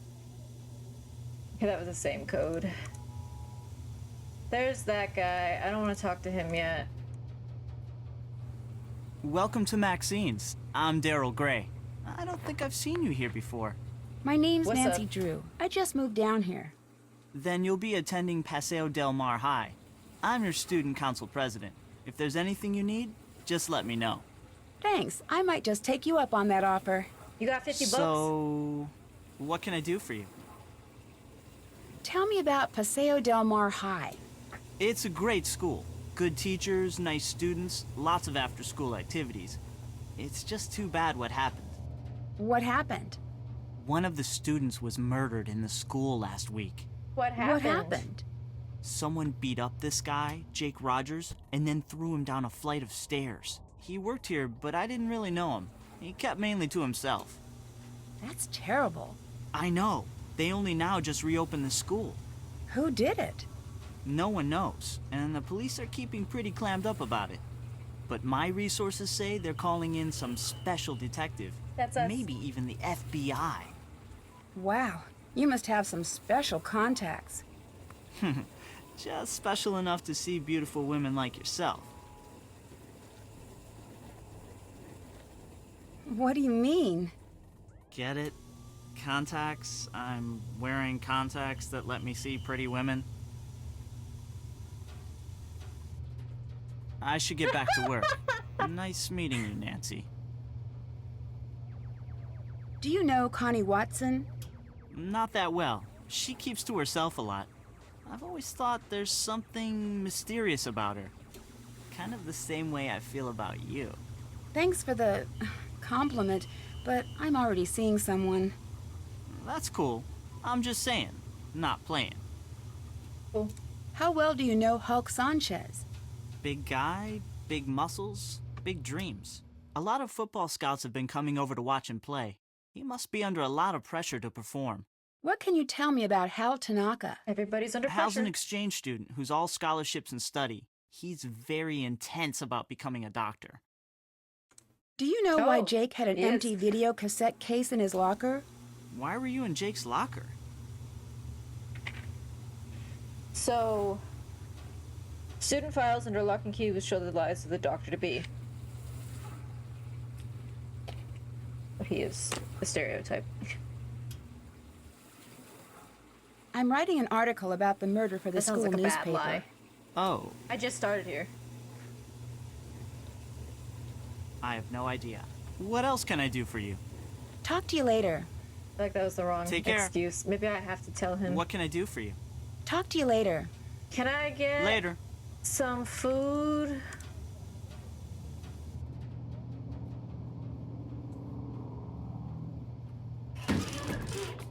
that was the same code. There's that guy. I don't want to talk to him yet. Welcome to Maxine's. I'm Daryl Gray. I don't think I've seen you here before. My name's What's Nancy up? Drew. I just moved down here. Then you'll be attending Paseo Del Mar High. I'm your student council president. If there's anything you need, just let me know. Thanks. I might just take you up on that offer. You got 50 bucks? So, what can I do for you? Tell me about Paseo Del Mar High. It's a great school. Good teachers, nice students, lots of after-school activities. It's just too bad what happened. What happened? One of the students was murdered in the school last week. What happened? What happened? Someone beat up this guy, Jake Rogers, and then threw him down a flight of stairs. He worked here, but I didn't really know him. He kept mainly to himself. That's terrible. I know. They only now just reopened the school. Who did it? No one knows, and the police are keeping pretty clammed up about it. But my resources say they're calling in some special detective. That's us. Maybe even the FBI. Wow. You must have some special contacts. Just special enough to see beautiful women like yourself. What do you mean? Get it? Contacts? I'm wearing contacts that let me see pretty women. I should get back to work. Nice meeting you, Nancy. Do you know Connie Watson? Not that well. She keeps to herself a lot. I've always thought there's something mysterious about her. Kind of the same way I feel about you. Thanks for the compliment. but I'm already seeing someone. That's cool. I'm just saying, not playing. Cool. How well do you know Hulk Sanchez? Big guy, big muscles, big dreams. A lot of football scouts have been coming over to watch him play. He must be under a lot of pressure to perform. What can you tell me about Hal Tanaka? Everybody's under Hal's pressure. an exchange student who's all scholarships and study. He's very intense about becoming a doctor. Do you know why Oh, Jake had an yes. empty video cassette case in his locker? Why were you in Jake's locker? So, student files under lock and key will show the lives of the doctor-to-be. He is a stereotype. I'm writing an article about the murder for the That sounds school like a newspaper. bad lie. Oh, I just started here. I have no idea. What else can I do for you? Talk to you later. I feel like that was the wrong Take care. excuse. Maybe I have to tell him. What can I do for you? Talk to you later. Can I get Later. some food?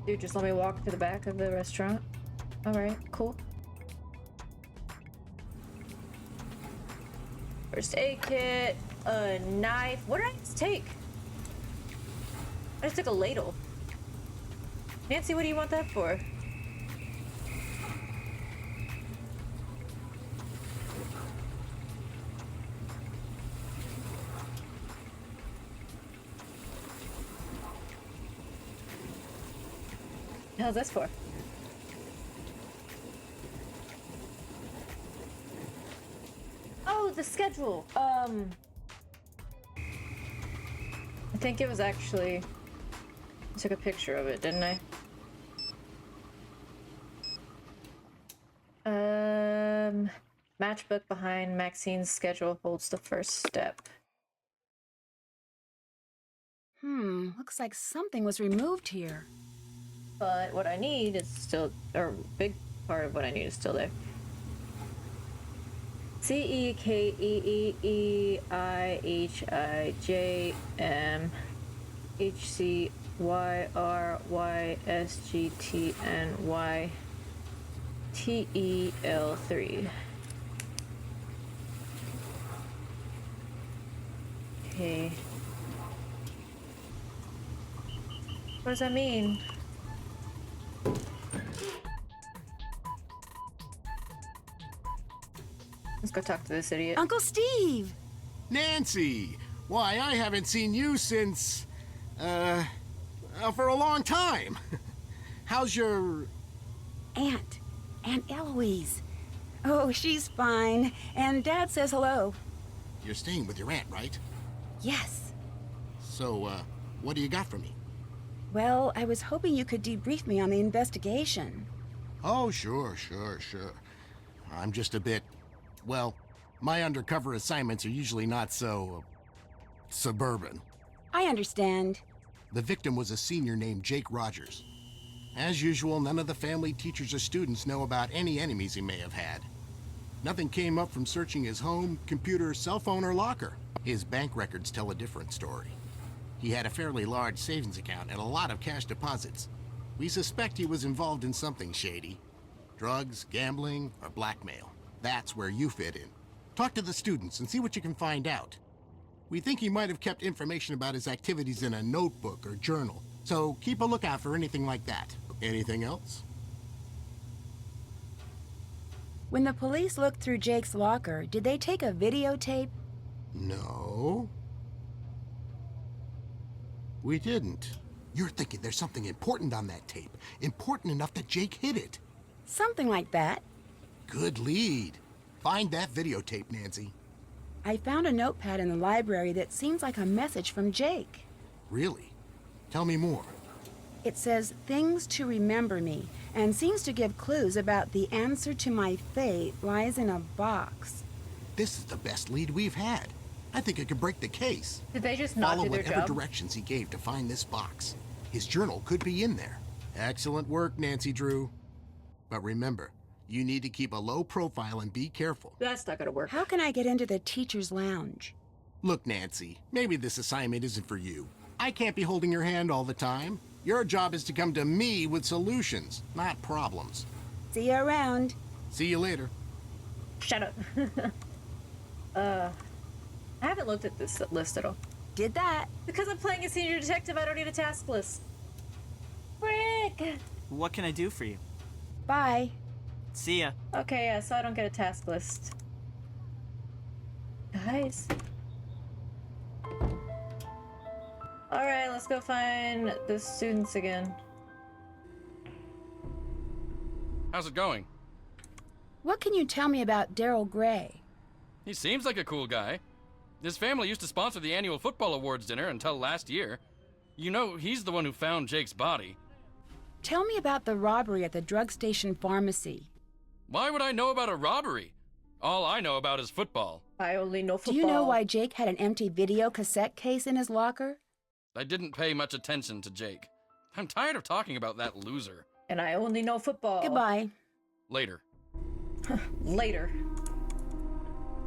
Dude, just let me walk to the back of the restaurant. Alright, cool. First aid kit, a knife. What did I just take? I just took a ladle. Nancy, what do you want that for? How's this for? Oh, the schedule. I think it was actually... I took a picture of it, didn't I? Matchbook behind Maxine's schedule holds the first step. Looks like something was removed here. But what I need is still, or a big part of what I need is still there. CEKEIEIJMHCYRYSGTNYTEL3. Okay. What does that mean? Let's go talk to this idiot. Uncle Steve! Nancy! Why, I haven't seen you since, for a long time. How's your... Aunt Eloise. Oh, she's fine. And Dad says hello. You're staying with your aunt, right? Yes. So, what do you got for me? Well, I was hoping you could debrief me on the investigation. Oh, sure. I'm just a bit... Well, my undercover assignments are usually not so... suburban. I understand. The victim was a senior named Jake Rogers. As usual, none of the family, teachers, or students know about any enemies he may have had. Nothing came up from searching his home, computer, cell phone, or locker. His bank records tell a different story. He had a fairly large savings account and a lot of cash deposits. We suspect he was involved in something shady. Drugs, gambling, or blackmail. That's where you fit in. Talk to the students and see what you can find out. We think he might have kept information about his activities in a notebook or journal, so keep a lookout for anything like that. Anything else? When the police looked through Jake's locker, did they take a videotape? No. We didn't. You're thinking there's something important on that tape. Important enough that Jake hid it. Something like that. Good lead. Find that videotape, Nancy. I found a notepad in the library that seems like a message from Jake. Really? Tell me more. It says, "Things to remember me," and seems to give clues about the answer to my fate lies in a box. This is the best lead we've had. I think it could break the case. Did they just not Follow do their whatever job? directions he gave to find this box. His journal could be in there. Excellent work, Nancy Drew. But remember, you need to keep a low profile and be careful. That's not gonna work. How can I get into the teacher's lounge? Look, Nancy, maybe this assignment isn't for you. I can't be holding your hand all the time. Your job is to come to me with solutions, not problems. See you around. See you later. Shut up. I haven't looked at this list at all. Did that. Because I'm playing a senior detective, I don't need a task list. Frick! What can I do for you? Bye. See ya. Okay, yeah, so I don't get a task list. Guys. Alright, let's go find the students again. How's it going? What can you tell me about Daryl Gray? He seems like a cool guy. His family used to sponsor the annual football awards dinner until last year. You know, he's the one who found Jake's body. Tell me about the robbery at the drug station pharmacy. Why would I know about a robbery? All I know about is football. I only know football. Do you know why Jake had an empty video cassette case in his locker? I didn't pay much attention to Jake. I'm tired of talking about that loser. And I only know football. Goodbye. Later. Later.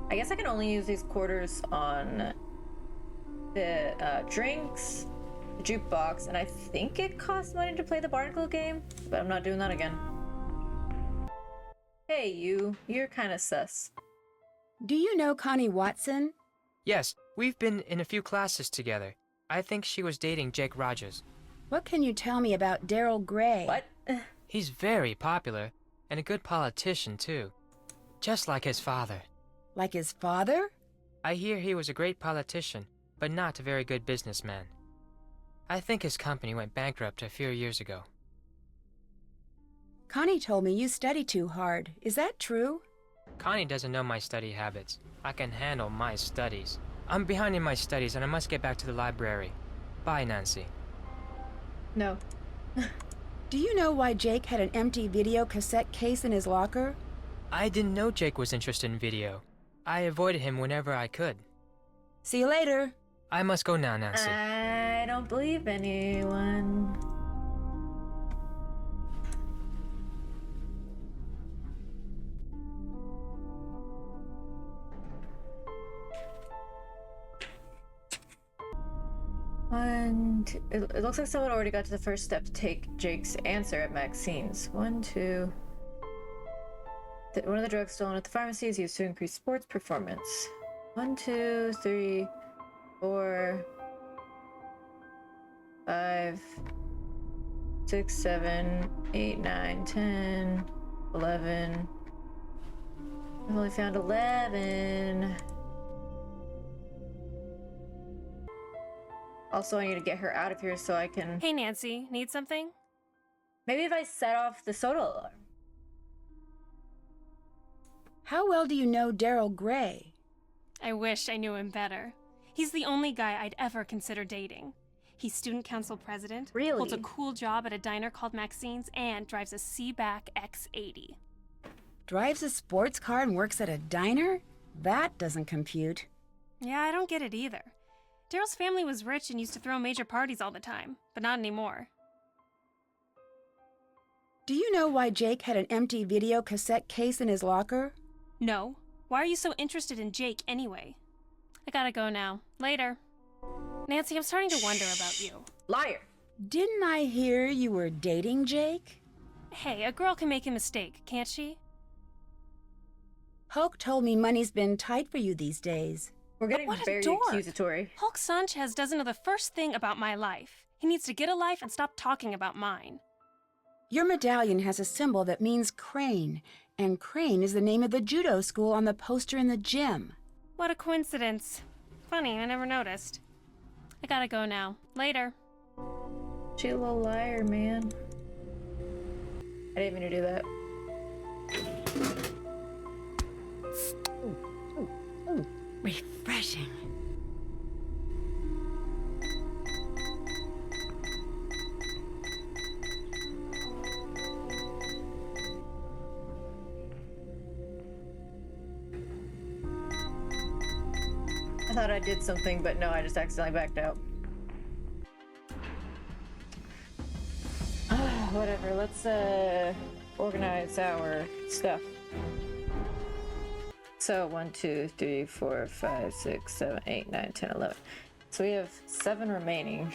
I guess I can only use these quarters on the drinks, the jukebox, and I think it costs money to play the Barnacle game, but I'm not doing that again. Hey, you're kind of sus. Do you know Connie Watson? Yes, we've been in a few classes together. I think she was dating Jake Rogers. What can you tell me about Daryl Gray? What? He's very popular, and a good politician, too. Just like his father. Like his father? I hear he was a great politician, but not a very good businessman. I think his company went bankrupt a few years ago. Connie told me you study too hard. Is that true? Connie doesn't know my study habits. I can handle my studies. I'm behind in my studies and I must get back to the library. Bye, Nancy. No. Do you know why Jake had an empty video cassette case in his locker? I didn't know Jake was interested in video. I avoided him whenever I could. See you later. I must go now, Nancy. I don't believe anyone. It looks like someone already got to the first step to take Jake's answer at Maxine's. 1, 2. One of the drugs stolen at the pharmacy is used to increase sports performance. 1, 2, 3, 4, 5, 6, 7, 8, 9, 10, 11. I've only found 11. Also, I need to get her out of here so I can... Hey, Nancy, need something? Maybe if I set off the soda alarm. How well do you know Daryl Gray? I wish I knew him better. He's the only guy I'd ever consider dating. He's student council president, Really? holds a cool job at a diner called Maxine's, and drives a Seaback X80. Drives a sports car and works at a diner? That doesn't compute. Yeah, I don't get it either. Daryl's family was rich and used to throw major parties all the time, but not anymore. Do you know why Jake had an empty video cassette case in his locker? No. Why are you so interested in Jake anyway? I gotta go now. Later. Nancy, I'm starting to wonder about you. Liar. Didn't I hear you were dating Jake? Hey, a girl can make a mistake, can't she? Hulk told me money's been tight for you these days. We're getting What a very dork. accusatory. Hulk Sanchez doesn't know the first thing about my life. He needs to get a life and stop talking about mine. Your medallion has a symbol that means crane, and Crane is the name of the judo school on the poster in the gym. What a coincidence. Funny, I never noticed. I gotta go now. Later. She a little liar, man. I didn't mean to do that. Refreshing. I thought I did something, but no, I just accidentally backed out. Whatever, let's organize our stuff. So 1, 2, 3, 4, 5, 6, 7, 8, 9, 10, 11. So we have 7 remaining.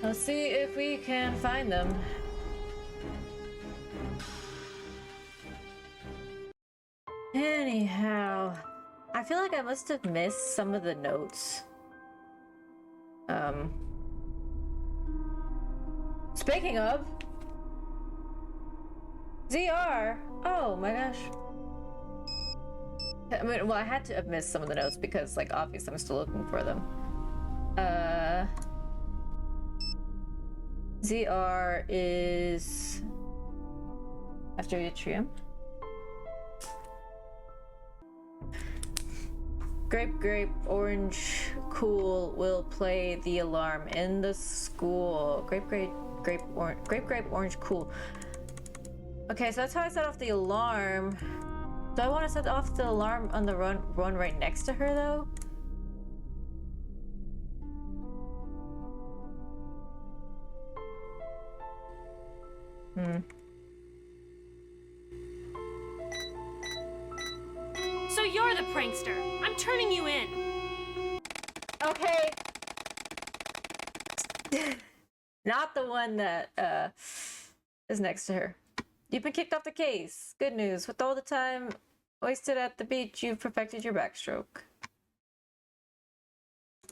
Let's see if we can find them. Anyhow, I feel like I must have missed some of the notes. Speaking of, ZR. Oh my gosh. I mean, well, I had to have missed some of the notes because, like, obviously I'm still looking for them. ZR is after Yttrium. Grape, orange, cool will play the alarm in the school. Grape, orange, cool. Okay, so that's how I set off the alarm. Do I want to set off the alarm on the one right next to her, though? So you're the prankster. I'm turning you in. Okay. Not the one that is next to her. You've been kicked off the case. Good news. With all the time wasted at the beach, you've perfected your backstroke.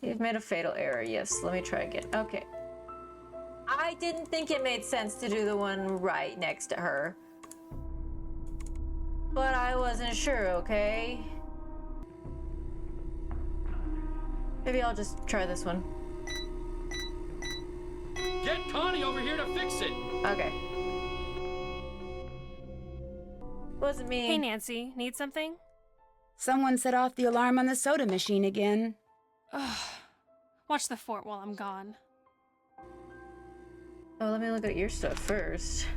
You've made a fatal error. Yes, let me try again. Okay. I didn't think it made sense to do the one right next to her. But I wasn't sure, okay? Maybe I'll just try this one. Get Connie over here to fix it! Okay. Wasn't me. Hey, Nancy, need something? Someone set off the alarm on the soda machine again. Ugh. Watch the fort while I'm gone. Oh, let me look at your stuff first.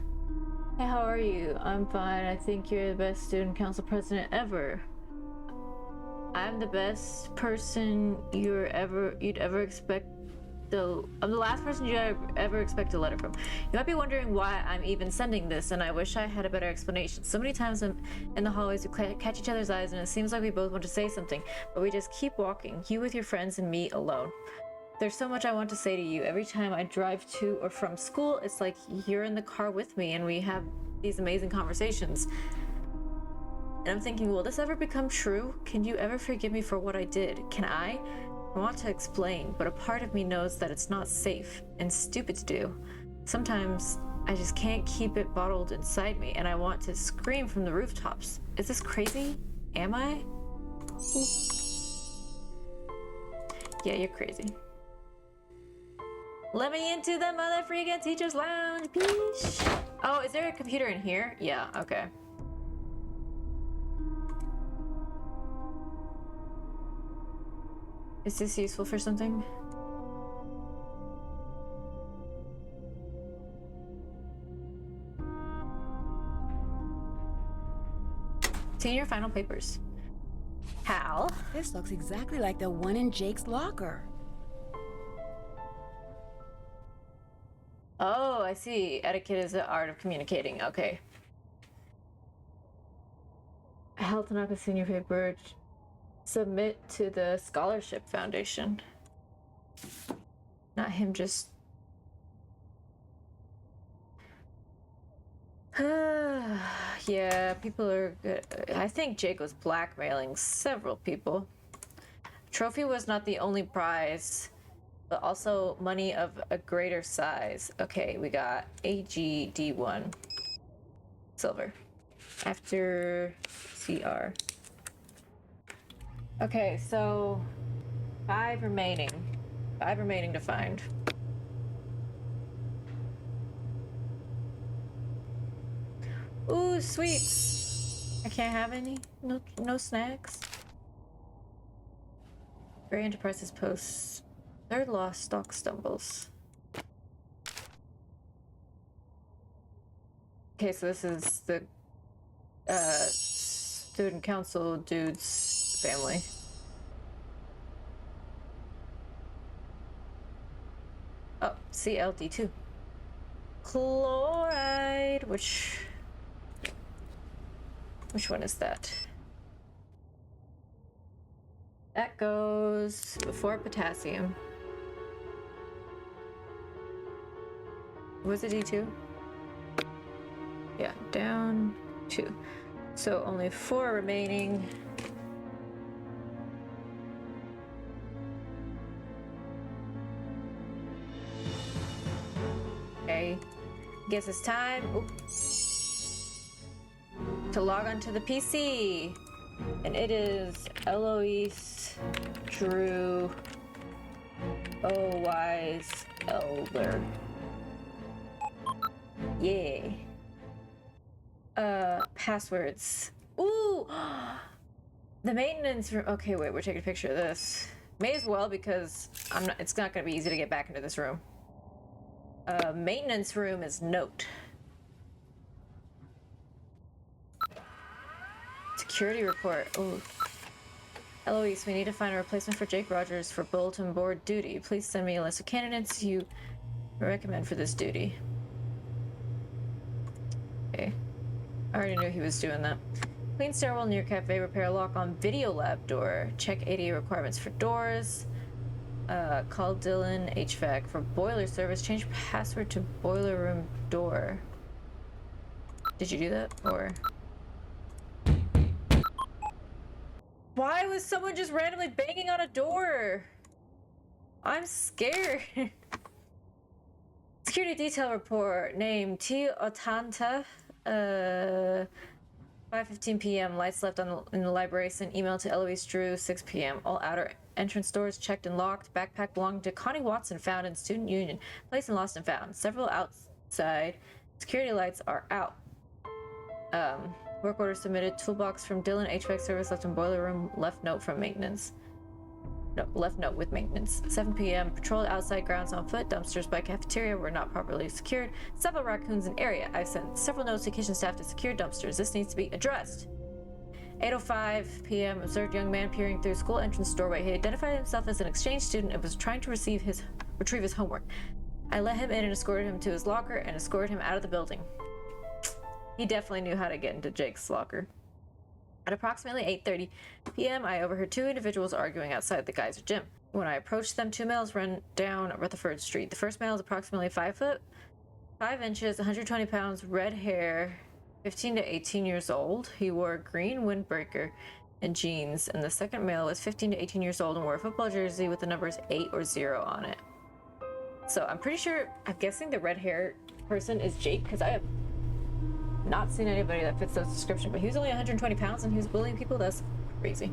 Hey, how are you? I'm fine. I think you're the best student council president ever. I'm the best person you'd ever expect. I'm the last person you'd ever expect a letter from. You might be wondering why I'm even sending this, and I wish I had a better explanation. So many times I'm in the hallways, we catch each other's eyes, and it seems like we both want to say something, but we just keep walking, you with your friends and me alone. There's so much I want to say to you. Every time I drive to or from school, it's like you're in the car with me, and we have these amazing conversations. And I'm thinking, will this ever become true? Can you ever forgive me for what I did? Can I? I want to explain, but a part of me knows that it's not safe and stupid to do. Sometimes I just can't keep it bottled inside me, and I want to scream from the rooftops. Is this crazy? Am I? Ooh. Yeah, you're crazy. Let me into the mother freaking teacher's lounge, please. Oh, is there a computer in here? Yeah, okay. Is this useful for something? Senior final papers. Hal? This looks exactly like the one in Jake's locker. Oh, I see. Etiquette is the art of communicating. Okay. Hal Tanaka senior paper. Submit to the Scholarship Foundation. Not him, just... Yeah, people are good. I think Jake was blackmailing several people. Trophy was not the only prize, but also money of a greater size. Okay, we got AGD1. Silver. After CR. Okay, so 5 remaining. 5 remaining to find. Ooh, sweets. I can't have any. No snacks. Gray Enterprises posts. Third lost stock stumbles. Okay, so this is the student council dude's family. Oh, CLD2. Chloride, which Which one is that? That goes before potassium. Was it D2? Yeah, down 2. So only 4 remaining. Okay. Guess it's time to log onto the PC. And it is Eloise Drew Wise Elder. Yay. Passwords. Ooh! The maintenance room. Okay, wait, we're taking a picture of this. May as well because it's not gonna be easy to get back into this room. Maintenance room is note. Security report. Ooh. Eloise, we need to find a replacement for Jake Rogers for bulletin board duty. Please send me a list of candidates you recommend for this duty. Okay. I already knew he was doing that. Clean stairwell near cafe. Repair lock on video lab door. Check ADA requirements for doors. Call Dylan HVAC for boiler service. Change password to boiler room door. Did you do that? Or... Why was someone just randomly banging on a door? I'm scared. Security detail report. Name T. Otanta. 5:15 p.m. Lights left in the library. Sent email to Eloise Drew. 6 p.m. All outer entrance doors checked and locked. Backpack belonging to Connie Watson found in Student Union. Placed and lost and found. Several outside. Security lights are out. Work order submitted. Toolbox from Dylan. HVAC service left in boiler room. Left note from maintenance. No, left note with maintenance. 7 p.m. Patrolled outside grounds on foot. Dumpsters by cafeteria were not properly secured. Several raccoons in area. I've sent several notes to kitchen staff to secure dumpsters. This needs to be addressed. 8:05 p.m. Observed young man peering through school entrance doorway. He identified himself as an exchange student and was trying to retrieve his homework. I let him in and escorted him to his locker and escorted him out of the building. He definitely knew how to get into Jake's locker. At approximately 8:30 p.m., I overheard 2 individuals arguing outside the Geyser gym. When I approached them, 2 males ran down Rutherford Street. The first male is approximately 5 foot, 5 inches, 120 pounds, red hair, 15 to 18 years old. He wore a green windbreaker and jeans. And the second male was 15 to 18 years old and wore a football jersey with the numbers 8 or 0 on it. So I'm guessing the red hair person is Jake, because I have not seen anybody that fits those description, but he was only 120 pounds and he was bullying people. That's crazy.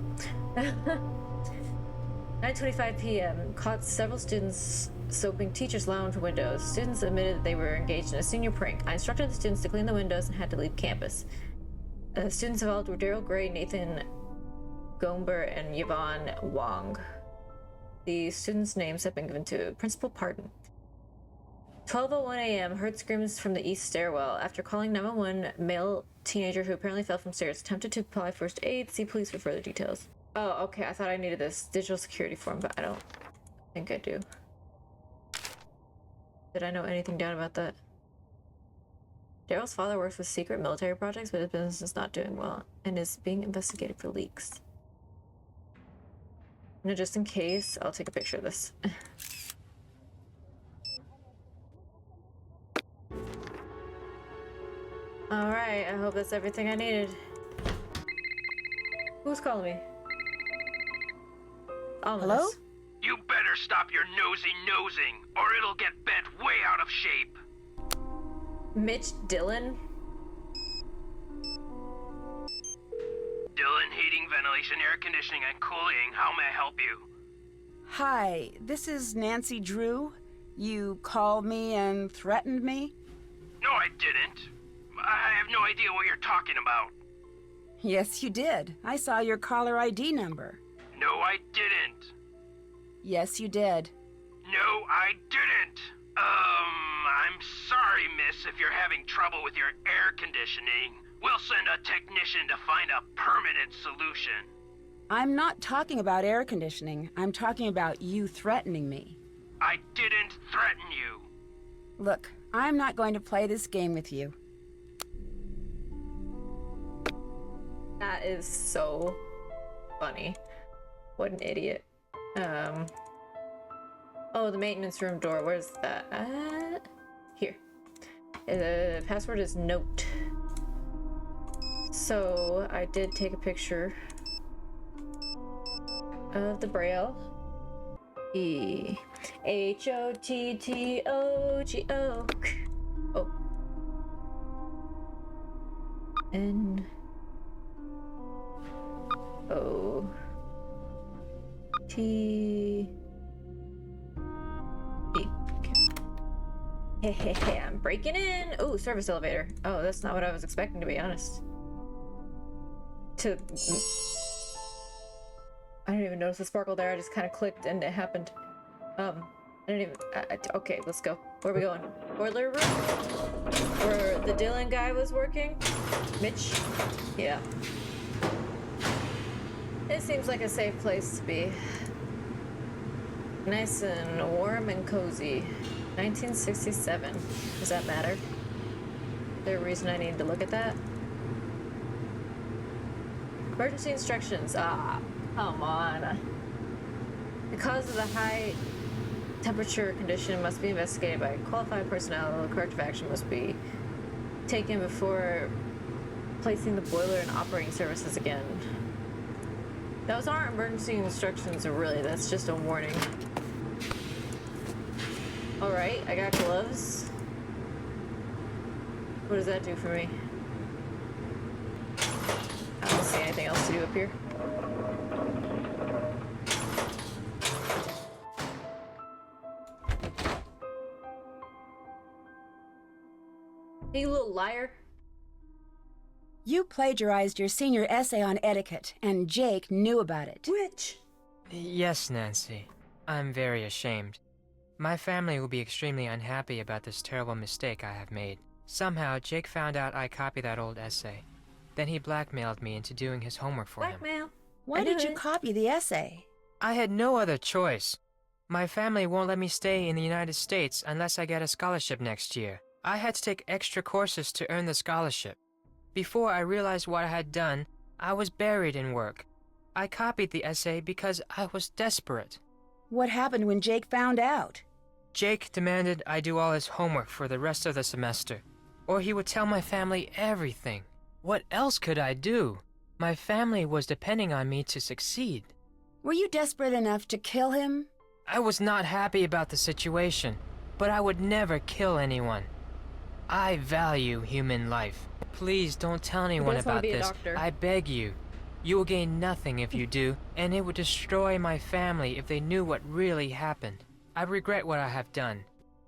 9:25 p.m. Caught several students soaping teachers' lounge windows. Students admitted they were engaged in a senior prank. I instructed the students to clean the windows and had to leave campus. Students involved were Daryl Gray, Nathan Gomber, and Yvonne Wong. The students' names have been given to Principal Pardon. 12:01 a.m. Heard screams from the east stairwell. After calling 911, male teenager who apparently fell from stairs attempted to apply first aid. See police for further details. Oh, okay. I thought I needed this digital security form, but I don't think I do. Did I know anything down about that? Daryl's father works with secret military projects, but his business is not doing well and is being investigated for leaks. Now, just in case, I'll take a picture of this. Alright, I hope that's everything I needed. Who's calling me? Ominous. Hello? You better stop your nosing, or it'll get bent way out of shape. Mitch Dillon? Dylan, heating, ventilation, air conditioning, and cooling. How may I help you? Hi, this is Nancy Drew. You called me and threatened me? No, I didn't. I have no idea what you're talking about. Yes, you did. I saw your caller ID number. No, I didn't. Yes, you did. No, I didn't. I'm sorry, miss, if you're having trouble with your air conditioning. We'll send a technician to find a permanent solution. I'm not talking about air conditioning. I'm talking about you threatening me. I didn't threaten you. Look, I'm not going to play this game with you. That is so funny. What an idiot. Oh, the maintenance room door. Where's that at? Here. The password is note. So I did take a picture of the braille. E-H-O-T-T-O-G-O. Oh. N. O. T. E. Hey, hey, hey, I'm breaking in. Oh, service elevator. Oh, that's not what I was expecting, to be honest. I didn't even notice the sparkle there. I just kind of clicked and it happened. I didn't even. Okay, let's go. Where are we going? Boiler room? Where the Dylan guy was working? Mitch? Yeah. It seems like a safe place to be. Nice and warm and cozy. 1967. Does that matter? Is there a reason I need to look at that? Emergency instructions. Ah, come on. The cause of the high temperature condition must be investigated by qualified personnel. Corrective action must be taken before placing the boiler in operating services again. Those aren't emergency instructions, really. That's just a warning. Alright, I got gloves. What does that do for me? I don't see anything else to do up here. Hey, you little liar. You plagiarized your senior essay on etiquette, and Jake knew about it. Which? Yes, Nancy. I'm very ashamed. My family will be extremely unhappy about this terrible mistake I have made. Somehow, Jake found out I copied that old essay. Then he blackmailed me into doing his homework for him. Blackmail? Why did you copy the essay? I had no other choice. My family won't let me stay in the United States unless I get a scholarship next year. I had to take extra courses to earn the scholarship. Before I realized what I had done, I was buried in work. I copied the essay because I was desperate. What happened when Jake found out? Jake demanded I do all his homework for the rest of the semester, or he would tell my family everything. What else could I do? My family was depending on me to succeed. Were you desperate enough to kill him? I was not happy about the situation, but I would never kill anyone. I value human life. Please don't tell anyone about this. I beg you. You will gain nothing if you do, and it would destroy my family if they knew what really happened. I regret what I have done.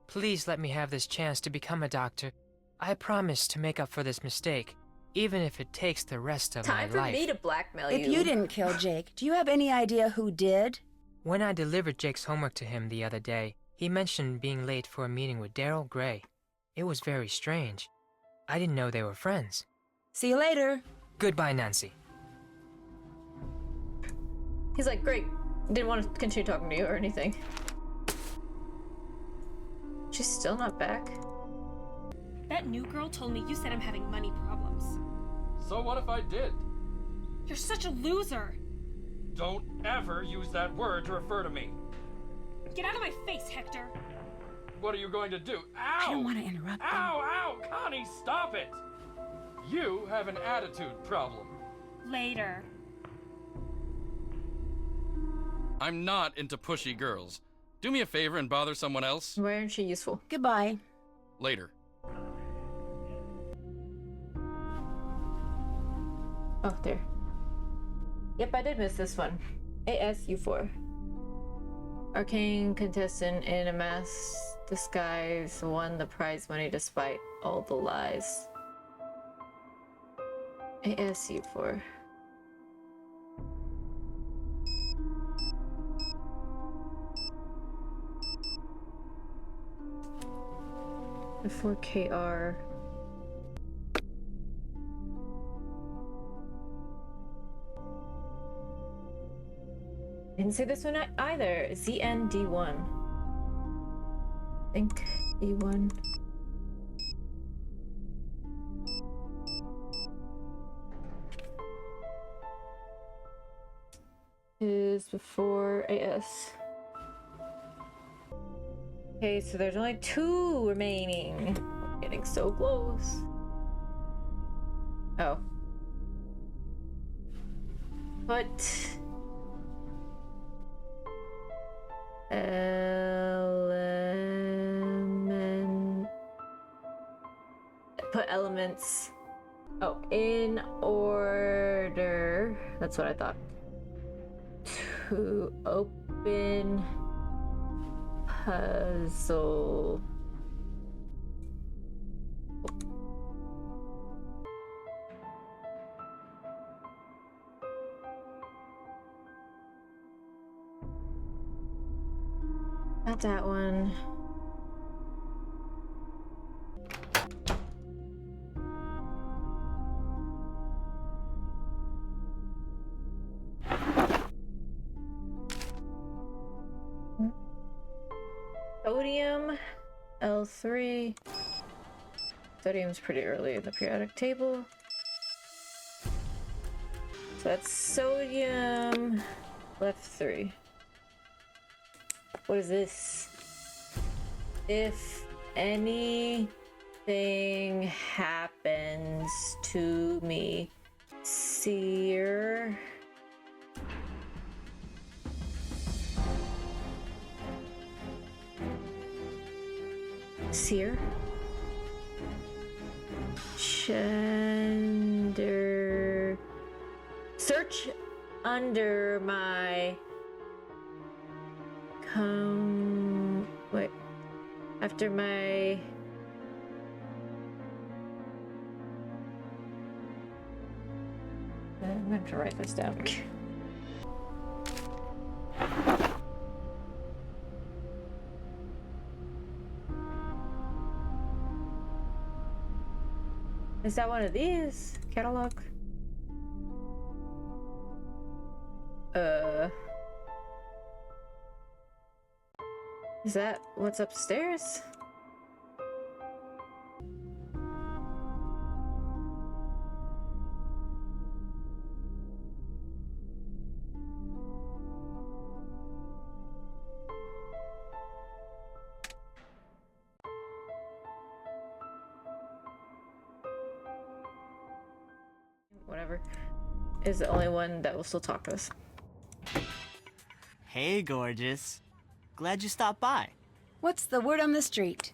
Please let me have this chance to become a doctor. I promise to make up for this mistake, even if it takes the rest of my life. Time for me to blackmail you. If you didn't kill Jake, do you have any idea who did? When I delivered Jake's homework to him the other day, he mentioned being late for a meeting with Daryl Gray. It was very strange. I didn't know they were friends. See you later. Goodbye, Nancy. He's like, great. Didn't want to continue talking to you or anything. She's still not back. That new girl told me you said I'm having money problems. So what if I did? You're such a loser. Don't ever use that word to refer to me. Get out of my face, Hector. What are you going to do? Ow! I don't want to interrupt them. Ow, ow! Connie, stop it! You have an attitude problem. Later. I'm not into pushy girls. Do me a favor and bother someone else. Why aren't she useful? Goodbye. Later. Oh, there. Yep, I did miss this one. ASU4. Arcane contestant in a mask disguise won the prize money despite all the lies. ASU4. Before KR. Didn't see this one either. ZND1. I think D1. just before AS. Okay, so there's only 2 remaining. We're getting so close. Oh. But put elements. Oh, in order. That's what I thought. To open puzzle. Not that one. Sodium, L3. Sodium's pretty early in the periodic table. So that's sodium, left 3. What is this? If anything happens to me, seer. Seer? Gender. Search under my wait. After my I'm going to write this down. Is that one of these? Catalog? Is that what's upstairs? Whatever. Is the only one that will still talk to us. Hey, gorgeous. Glad you stopped by. What's the word on the street?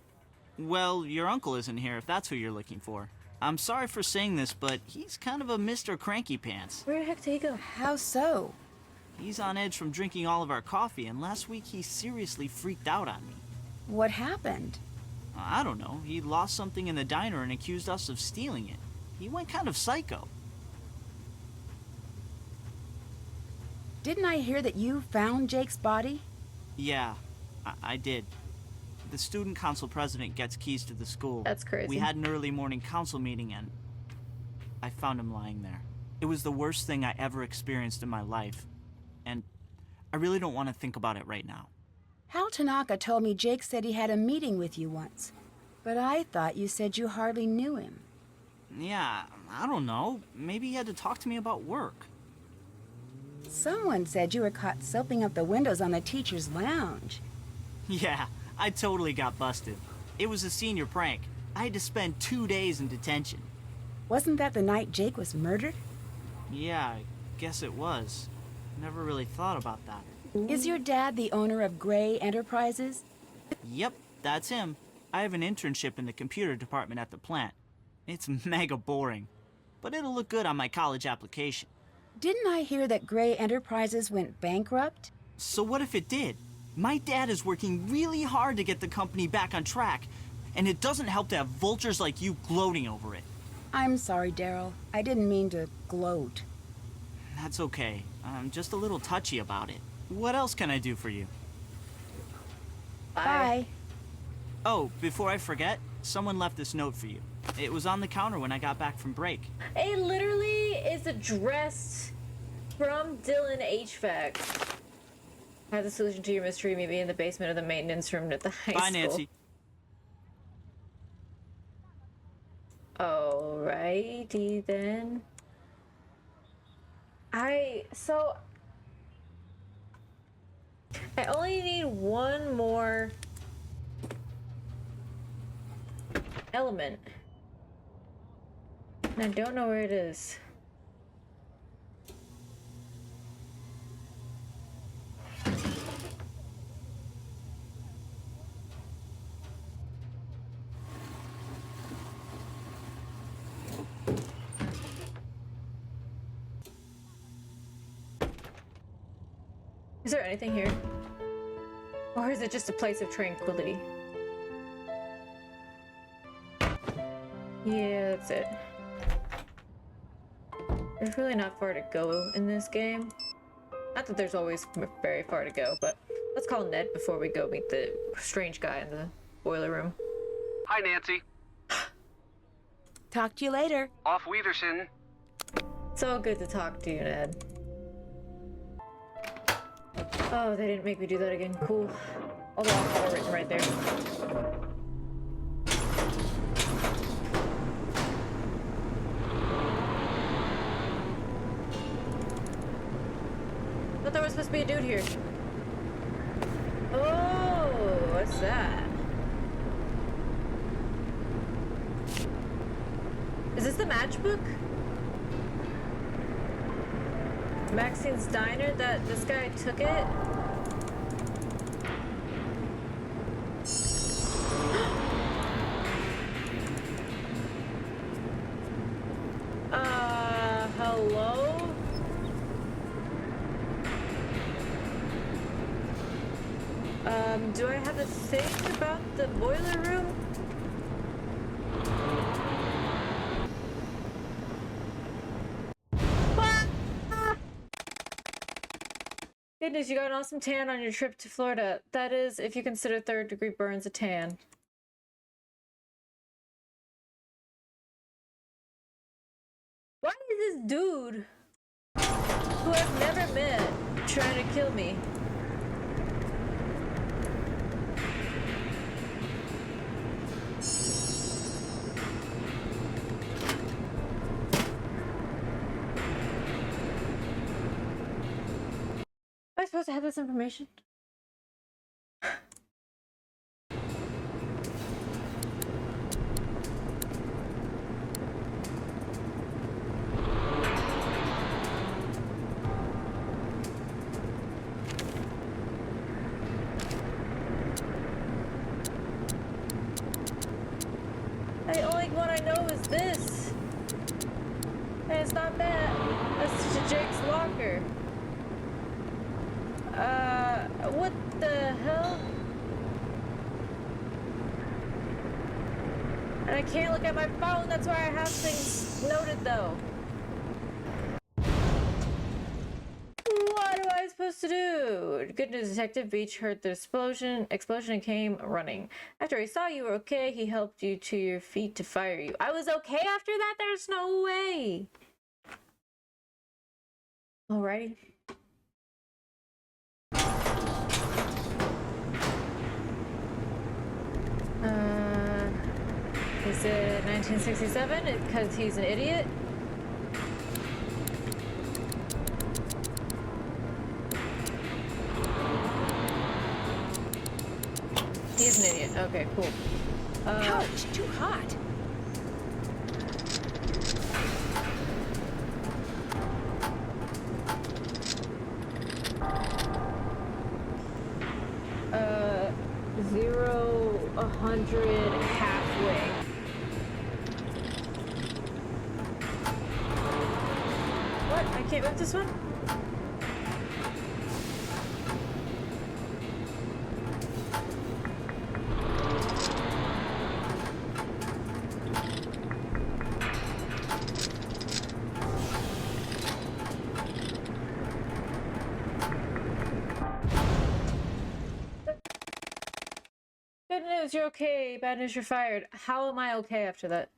Well, your uncle isn't here if that's who you're looking for. I'm sorry for saying this, but he's kind of a Mr. Cranky Pants. Where the heck did he go? How so? He's on edge from drinking all of our coffee, and last week he seriously freaked out on me. What happened? I don't know. He lost something in the diner and accused us of stealing it. He went kind of psycho. Didn't I hear that you found Jake's body? Yeah, I did. The student council president gets keys to the school. That's crazy. We had an early morning council meeting and I found him lying there. It was the worst thing I ever experienced in my life. And I really don't want to think about it right now. Hal Tanaka told me Jake said he had a meeting with you once. But I thought you said you hardly knew him. Yeah, I don't know. Maybe he had to talk to me about work. Someone said you were caught soaping up the windows on the teacher's lounge. Yeah, I totally got busted. It was a senior prank. I had to spend 2 days in detention. Wasn't that the night Jake was murdered? Yeah, I guess it was. Never really thought about that. Is your dad the owner of Gray Enterprises? Yep, that's him. I have an internship in the computer department at the plant. It's mega boring, but it'll look good on my college application. Didn't I hear that Gray Enterprises went bankrupt? So what if it did? My dad is working really hard to get the company back on track, and it doesn't help to have vultures like you gloating over it. I'm sorry, Daryl. I didn't mean to gloat. That's okay. I'm just a little touchy about it. What else can I do for you? Bye. Oh, before I forget, someone left this note for you. It was on the counter when I got back from break. It literally is addressed from Dylan HVAC. Have the solution to your mystery maybe in the basement of the maintenance room at the high school. Bye, Nancy. Alrighty then. I only need one more element. And I don't know where it is. Is there anything here? Or is it just a place of tranquility? Yeah, that's it. There's really not far to go in this game. Not that there's always very far to go, but let's call Ned before we go meet the strange guy in the boiler room. Hi, Nancy. Talk to you later. Auf Wiedersehen. So good to talk to you, Ned. Oh, they didn't make me do that again. Cool. Although I have it written right there. I thought there was supposed to be a dude here. Oh, what's that? Is this the matchbook? Maxine's Diner? That this guy took it? Hello? Do I have a thing about the boiler room? Goodness, you got an awesome tan on your trip to Florida. That is, if you consider third-degree burns a tan. Why is this dude, who I've never met, trying to kill me? Am I supposed to have this information? The only one I know is this. And it's not bad. That's to Jake's locker. What the hell? And I can't look at my phone, that's why I have things noted though. What am I supposed to do? Good news, Detective Beach heard the explosion and came running. After he saw you were okay, he helped you to your feet to fire you. I was okay after that? There's no way. Alrighty. Is it 1967? Because he's an idiot? He's an idiot. Okay, cool. Ouch, too hot. Zero, 100, halfway. What? I can't move this one? Good news, you're okay. Bad news, you're fired. How am I okay after that?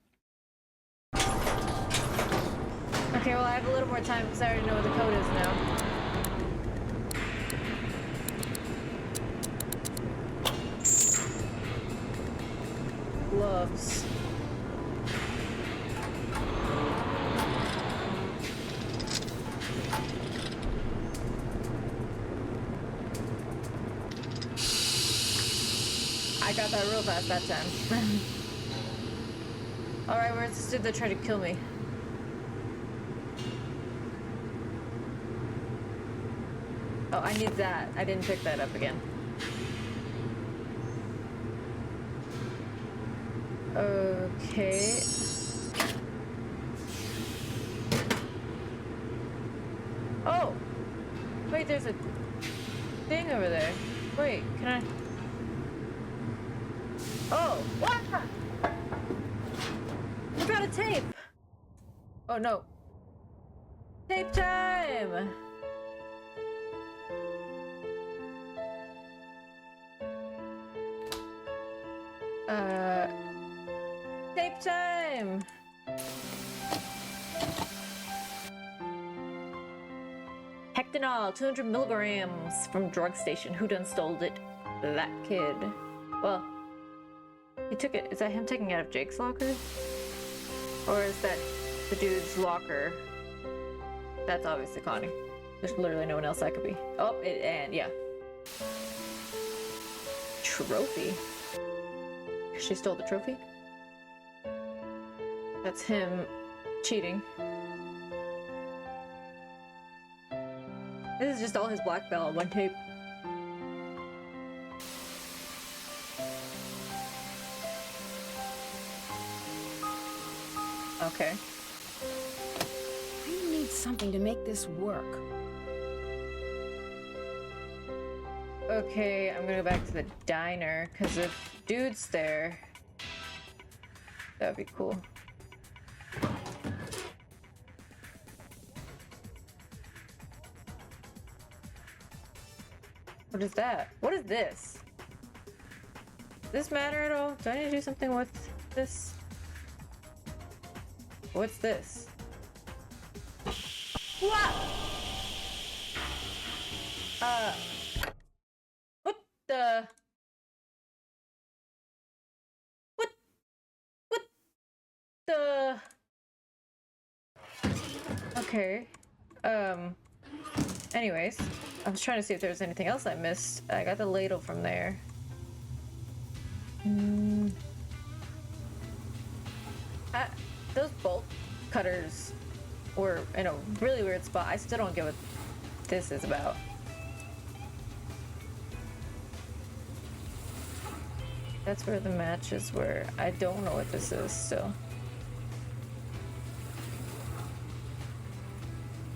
Okay, well, I have a little more time because I already know what the code is now. Gloves. got that real fast that time. Alright, where's this dude that tried to kill me? Oh, I need that. I didn't pick that up again. Okay. Oh! Wait, there's a thing over there. Wait, can I... Oh! What? I got a tape! Oh no. Tape time! Tape time! Hectanol, 200 milligrams from drug station. Who done stole it? That kid. Well, he took it. Is that him taking it out of Jake's locker? Or is that the dude's locker? That's obviously Connie. There's literally no one else that could be. Oh, and yeah. Trophy. She stole the trophy? That's him cheating. This is just all his black belt on one tape. Okay. I need something to make this work. Okay, I'm gonna go back to the diner, because if dude's there, that'd be cool. What is that? What is this? Does this matter at all? Do I need to do something with this? What's this? What? What the? What the? Okay. Anyways, I was trying to see if there was anything else I missed. I got the ladle from there. Those bolt cutters were in a really weird spot. I still don't get what this is about. That's where the matches were. I don't know what this is still.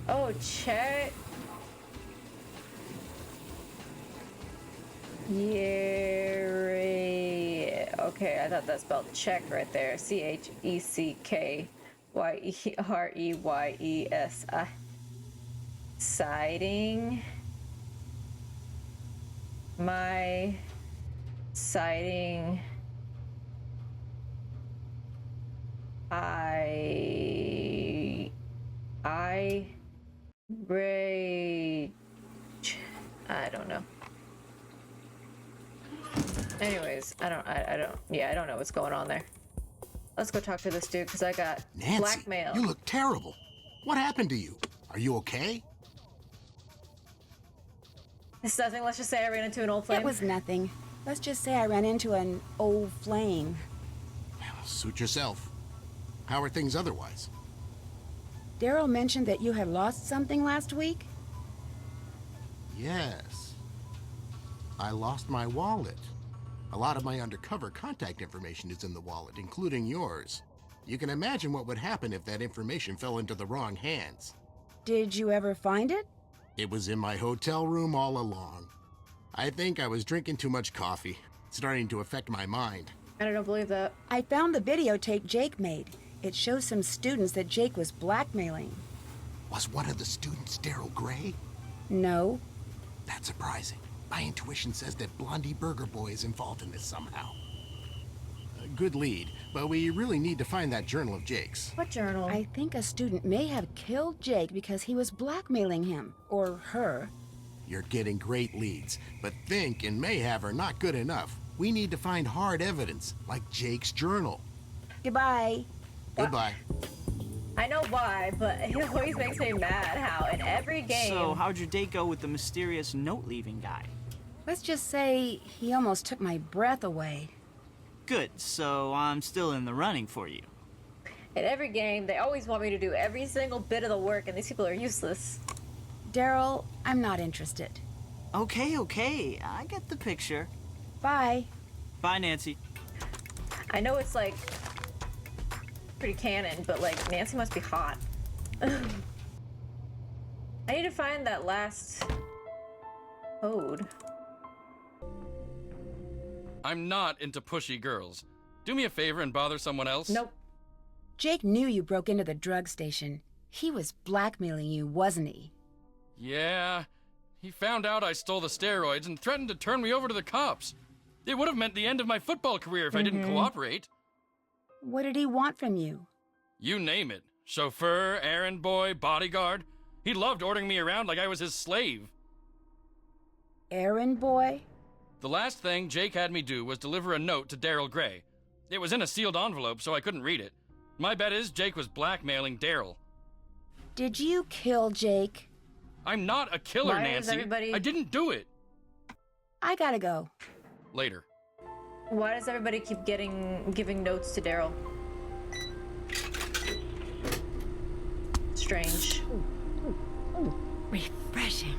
Oh, check. Yeah. Okay, I thought that spelled check right there. CHECKYEREYES. Siding. My siding. Rage. I don't know. Anyways, I don't know what's going on there. Let's go talk to this dude, because I got Nancy, blackmail. you look terrible. What happened to you? Are you okay? It's nothing. Let's just say I ran into an old flame. It was nothing. Let's just say I ran into an old flame. Well, suit yourself. How are things otherwise? Daryl mentioned that you had lost something last week? Yes. I lost my wallet. A lot of my undercover contact information is in the wallet, including yours. You can imagine what would happen if that information fell into the wrong hands. Did you ever find it? It was in my hotel room all along. I think I was drinking too much coffee. It's starting to affect my mind. I don't believe that. I found the videotape Jake made. It shows some students that Jake was blackmailing. Was one of the students Daryl Gray? No. That's surprising. My intuition says that Blondie Burger Boy is involved in this somehow. Good lead, but we really need to find that journal of Jake's. What journal? I think a student may have killed Jake because he was blackmailing him. Or her. You're getting great leads, but think and may have are not good enough. We need to find hard evidence, like Jake's journal. Goodbye. Goodbye. I know why, but it always makes me mad how in every game... So, how'd your date go with the mysterious note-leaving guy? Let's just say he almost took my breath away. Good, so I'm still in the running for you. In every game, they always want me to do every single bit of the work, and these people are useless. Daryl, I'm not interested. Okay, I get the picture. Bye. Bye, Nancy. I know it's like pretty canon, but like Nancy must be hot. I need to find that last code. I'm not into pushy girls. Do me a favor and bother someone else. Nope. Jake knew you broke into the drug station. He was blackmailing you, wasn't he? Yeah. He found out I stole the steroids and threatened to turn me over to the cops. It would have meant the end of my football career if I didn't cooperate. What did he want from you? You name it. Chauffeur, errand boy, bodyguard. He loved ordering me around like I was his slave. Errand boy? The last thing Jake had me do was deliver a note to Daryl Gray. It was in a sealed envelope, so I couldn't read it. My bet is Jake was blackmailing Daryl. Did you kill Jake? I'm not a killer, Why Nancy. is everybody... I didn't do it. I gotta go. Later. Why does everybody keep giving notes to Daryl? Strange. Refreshing.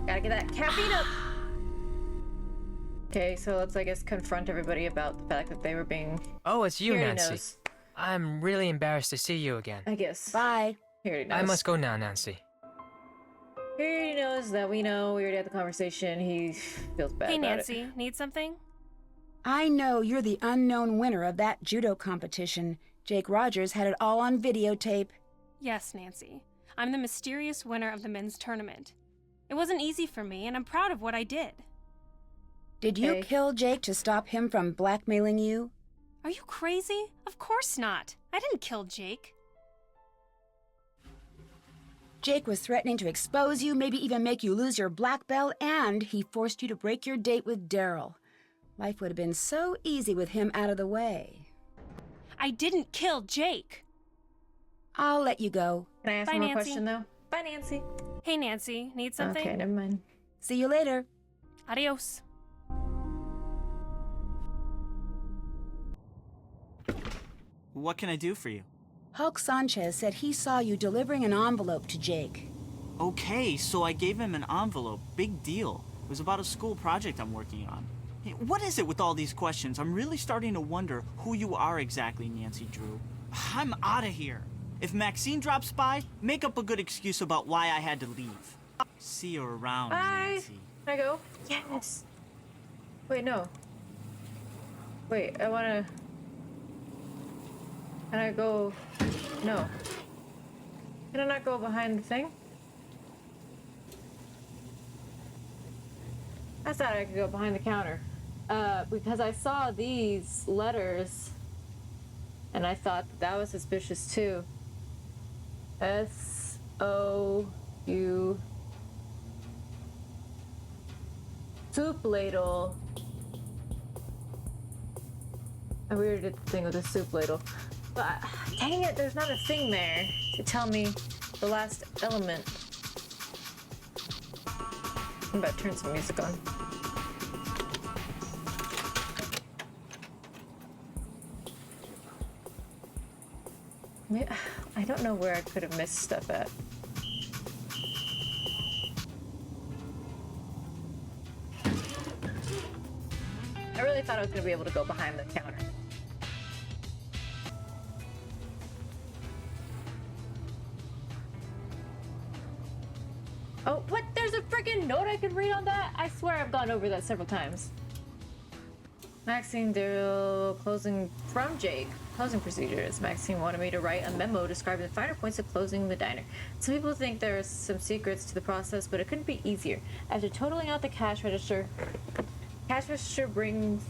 Gotta get that caffeine up! Okay, so let's, I guess, confront everybody about the fact that they were being... Oh, it's you, He already Nancy. knows. I'm really embarrassed to see you again. I guess. Bye. He already knows. I must go now, Nancy. He already knows that we know. We already had the conversation. He feels bad Hey, about Nancy, need something? I know you're the unknown winner of that judo competition. Jake Rogers had it all on videotape. Yes, Nancy. I'm the mysterious winner of the men's tournament. It wasn't easy for me, and I'm proud of what I did. Did you Okay. kill Jake to stop him from blackmailing you? Are you crazy? Of course not. I didn't kill Jake. Jake was threatening to expose you, maybe even make you lose your black belt, and he forced you to break your date with Daryl. Life would have been so easy with him out of the way. I didn't kill Jake. I'll let you go. Can I ask Bye, one more Nancy. question, though? Bye, Nancy. Hey, Nancy, need something? Okay, never mind. See you later. Adios. What can I do for you? Hulk Sanchez said he saw you delivering an envelope to Jake. Okay, so I gave him an envelope. Big deal. It was about a school project I'm working on. Hey, what is it with all these questions? I'm really starting to wonder who you are exactly, Nancy Drew. I'm out of here. If Maxine drops by, make up a good excuse about why I had to leave. See you around, Bye. Nancy. Can I go? Yes. Wait, no. Wait, I wanna... Can I go... No. Can I not go behind the thing? I thought I could go behind the counter. Because I saw these letters, and I thought that was suspicious too. S-O-U... Soup ladle. I already did the thing with the soup ladle. But, dang it, there's not a thing there to tell me the last element. I'm about to turn some music on. I don't know where I could have missed stuff at. I really thought I was going to be able to go behind the counter. Oh, what? There's a freaking note I can read on that? I swear I've gone over that several times. Maxine Daryl, closing from Jake. Closing procedures. Maxine wanted me to write a memo describing the finer points of closing the diner. Some people think there are some secrets to the process, but it couldn't be easier. After totaling out the cash register, cashier brings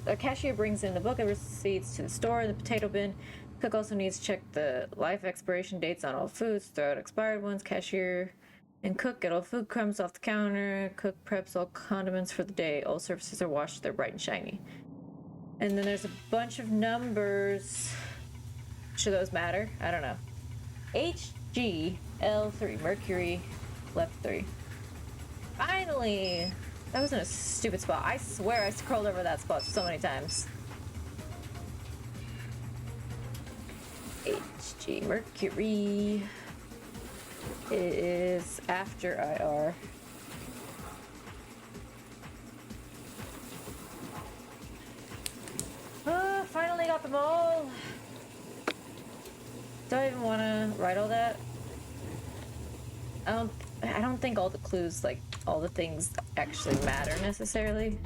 in the book of receipts to the store in the potato bin. Cook also needs to check the life expiration dates on all foods, throw out expired ones. Cashier and cook get all food crumbs off the counter. Cook preps all condiments for the day. All surfaces are washed, they're bright and shiny. And then there's a bunch of numbers. Should those matter? I don't know. HG L3, Mercury, left 3. Finally! That was in a stupid spot. I swear I scrolled over that spot so many times. HG, Mercury. It is after IR. Finally got them all. Do I even want to write all that? I don't think all the clues, like all the things, actually matter necessarily.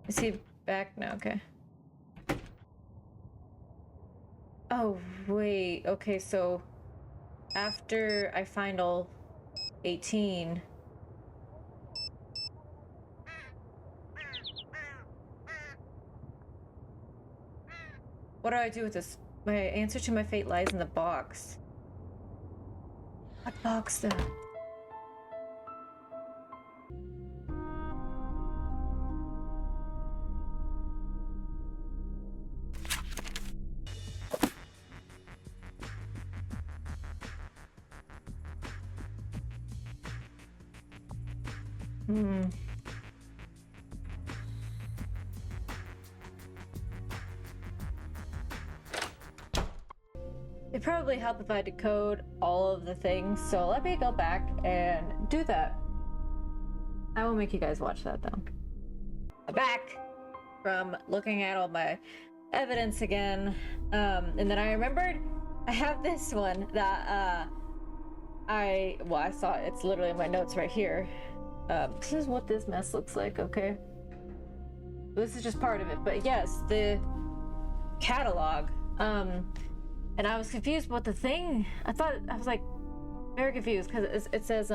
Is he back? No, okay. Oh wait, okay, so after I find all 18. What do I do with this? My answer to my fate lies in the box. What box though? It'd probably help if I decode all of the things, so let me go back and do that. I will make you guys watch that though. I'm back from looking at all my evidence again, and then I remembered I have this one that I saw it. It's literally in my notes right here. This is what this mess looks like, okay? This is just part of it, but yes, the catalog. And I was confused about the thing. I was like very confused because it says,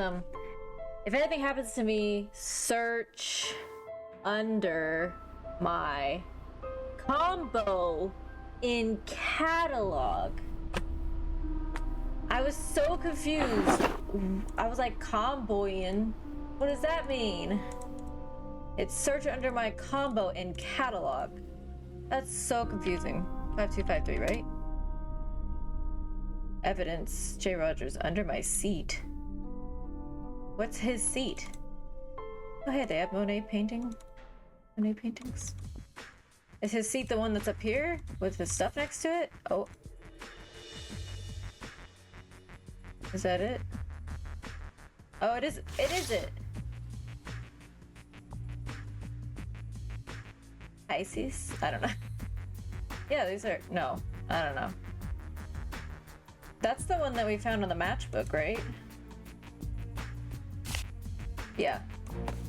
if anything happens to me, search under my combo in catalog. I was so confused. I was like, comboing? What does that mean? It's search under my combo in catalog. That's so confusing. 5253, right? Evidence, J. Rogers, under my seat. What's his seat? Oh, hey, they have Monet painting. Monet paintings. Is his seat the one that's up here with his stuff next to it? Oh. Is that it? Oh, it is. It is it. Pisces? I don't know. Yeah, these are. No, I don't know. That's the one that we found in the matchbook, right? Yeah.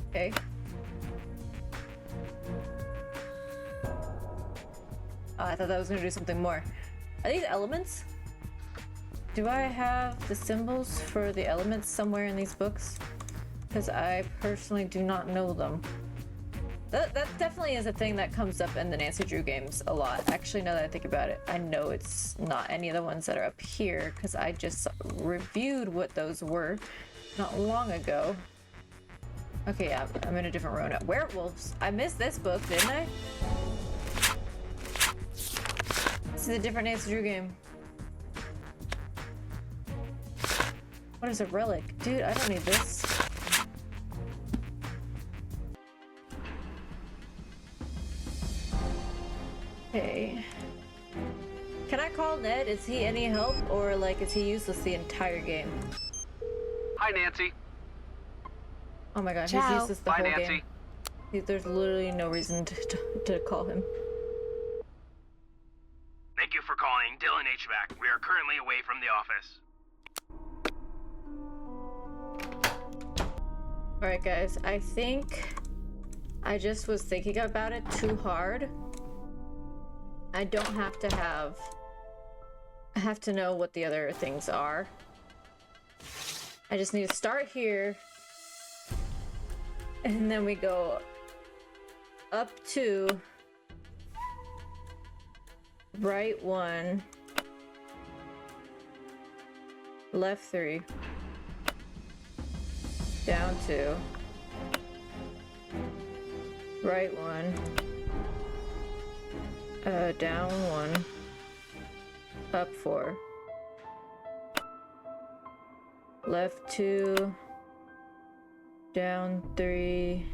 Okay. Oh, I thought that was gonna do something more. Are these elements? Do I have the symbols for the elements somewhere in these books? Because I personally do not know them. That definitely is a thing that comes up in the Nancy Drew games a lot. Actually, now that I think about it, I know it's not any of the ones that are up here because I just reviewed what those were not long ago. Okay, yeah, I'm in a different row now. Werewolves. I missed this book, didn't I? This is a different Nancy Drew game. What is a relic? Dude, I don't need this. Okay. Can I call Ned? Is he any help? Or, like, is he useless the entire game? Hi, Nancy. Oh my god, Ciao. he's useless the Bye, whole Nancy. game. There's literally no reason to call him. Thank you for calling Dylan HVAC. We are currently away from the office. Alright guys, I think I just was thinking about it too hard. I don't have to have... I have to know what the other things are. I just need to start here. And then we go up to right 1, left 3, down 2, right 1, down 1, up 4, Left 2. Down 3.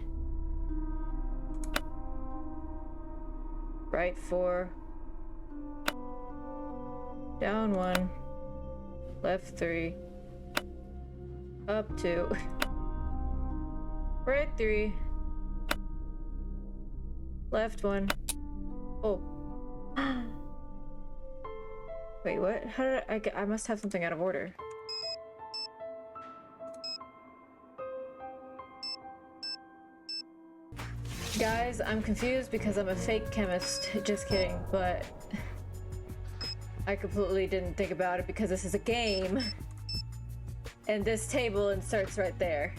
Right 4. Down 1. Left 3. Up 2. Right 3. Left 1. Oh. Wait, what? How did I must have something out of order. Guys, I'm confused because I'm a fake chemist. Just kidding, but I completely didn't think about it because this is a game. And this table inserts right there.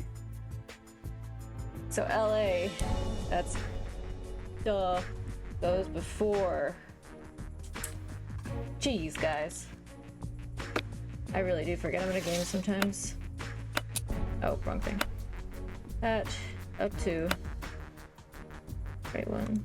So LA, that's duh, goes before. Jeez, guys. I really do forget I'm in a game sometimes. Oh, wrong thing. That, up 2. Right 1.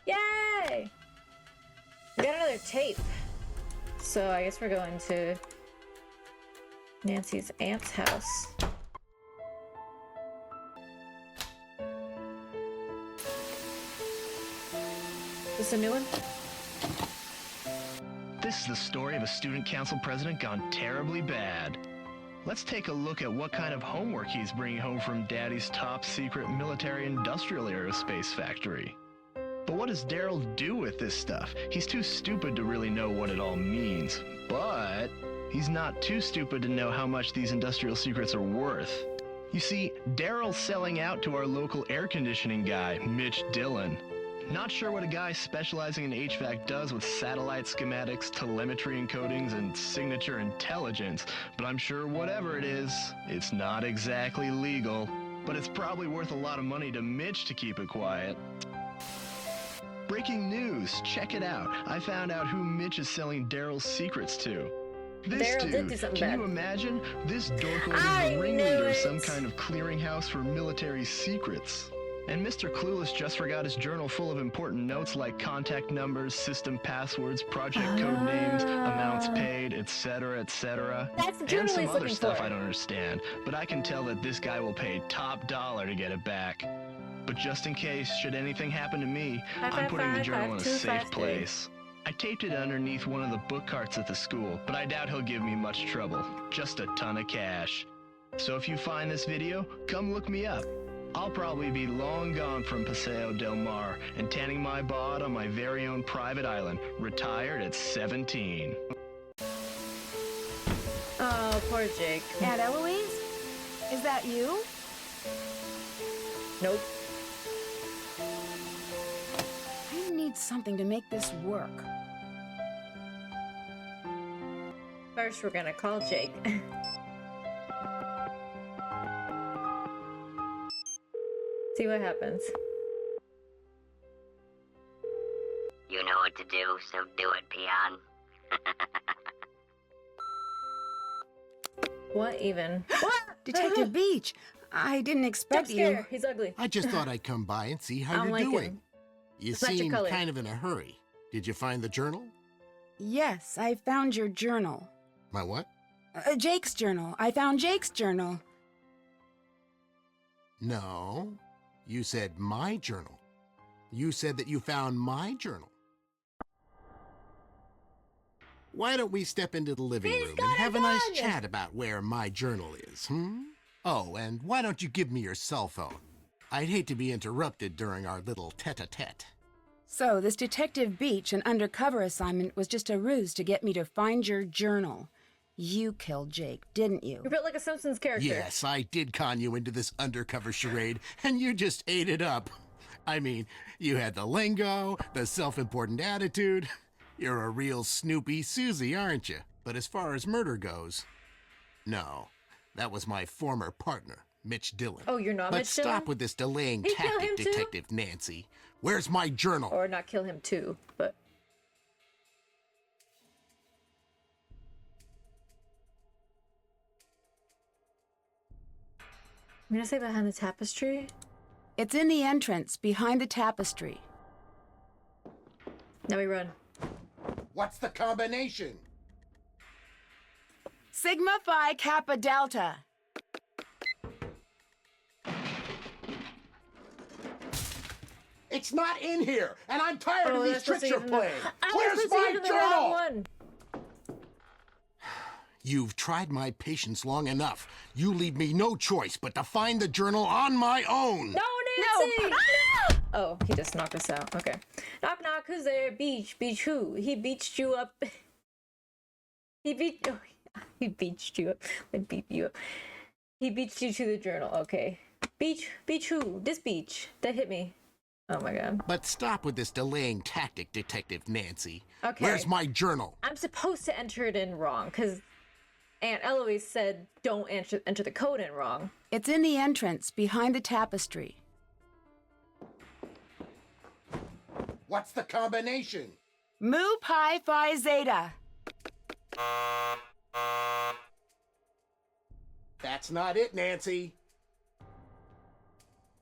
Yay! We got another tape. So I guess we're going to Nancy's aunt's house. Is this a new one? This is the story of a student council president gone terribly bad. Let's take a look at what kind of homework he's bringing home from Daddy's top secret military industrial aerospace factory. But what does Daryl do with this stuff? He's too stupid to really know what it all means. But he's not too stupid to know how much these industrial secrets are worth. You see, Daryl's selling out to our local air conditioning guy, Mitch Dillon. Not sure what a guy specializing in HVAC does with satellite schematics, telemetry encodings, and signature intelligence, but I'm sure whatever it is, it's not exactly legal. But it's probably worth a lot of money to Mitch to keep it quiet. Breaking news, check it out. I found out who Mitch is selling Daryl's secrets to. This Daryl did do dude, something can bad. you imagine? This dorko I is the knew ringleader of it. some kind of clearinghouse for military secrets. And Mr. Clueless just forgot his journal full of important notes like contact numbers, system passwords, project code names, amounts paid, etc., etc. That's the And journal some he's other looking stuff for. I don't understand, but I can tell that this guy will pay top dollar to get it back. But just in case, should anything happen to me, I'm putting the journal in a safe place. I taped it underneath one of the book carts at the school, but I doubt he'll give me much trouble. Just a ton of cash. So if you find this video, come look me up. I'll probably be long gone from Paseo del Mar and tanning my bod on my very own private island, retired at 17. Oh, poor Jake. Aunt Eloise? Is that you? Nope. I need something to make this work. First, we're gonna call Jake. See what happens. You know what to do, so do it, peon. What even? Detective Beach, I didn't expect Jump you. scare. He's ugly. I just thought I'd come by and see I how don't you're like doing. him. You It's not your seem color. kind of in a hurry. Did you find the journal? Yes, I found your journal. My what? Jake's journal. I found Jake's journal. No. You said my journal. You said that you found my journal. Why don't we step into the living He's room got and a have a nice gun! chat about where my journal is, Oh, and why don't you give me your cell phone? I'd hate to be interrupted during our little tete-a-tete. So, this Detective Beach, an undercover assignment, was just a ruse to get me to find your journal. You killed Jake, didn't you? You're a bit like a Simpsons character. Yes, I did con you into this undercover charade, and you just ate it up. I mean, you had the lingo, the self-important attitude. You're a real Snoopy Susie, aren't you? But as far as murder goes, no. That was my former partner, Mitch Dillon. Oh, you're not but Mitch Dillon? stop with this delaying He'd kill him tactic, too? Detective Nancy. Where's my journal? Or not kill him too, but... I'm gonna say behind the tapestry. It's in the entrance, behind the tapestry. Now we run. What's the combination? Sigma Phi Kappa Delta. It's not in here, and I'm tired of these that's tricks you're supposed to be playing. I Where's was supposed my to be the wrong journal? one. You've tried my patience long enough. You leave me no choice but to find the journal on my own. No, Nancy! No. Oh, he just knocked us out. Okay. Knock, knock, who's there? Beach. Beach who? He beached you up. He beat you up. I beat you up. He beached you to the journal. Okay. Beach who? This beach. That hit me. Oh my god. But stop with this delaying tactic, Detective Nancy. Okay. Where's my journal? I'm supposed to enter it in wrong, because Aunt Eloise said don't enter the code in wrong. It's in the entrance, behind the tapestry. What's the combination? Mu Pi Phi Zeta. That's not it, Nancy.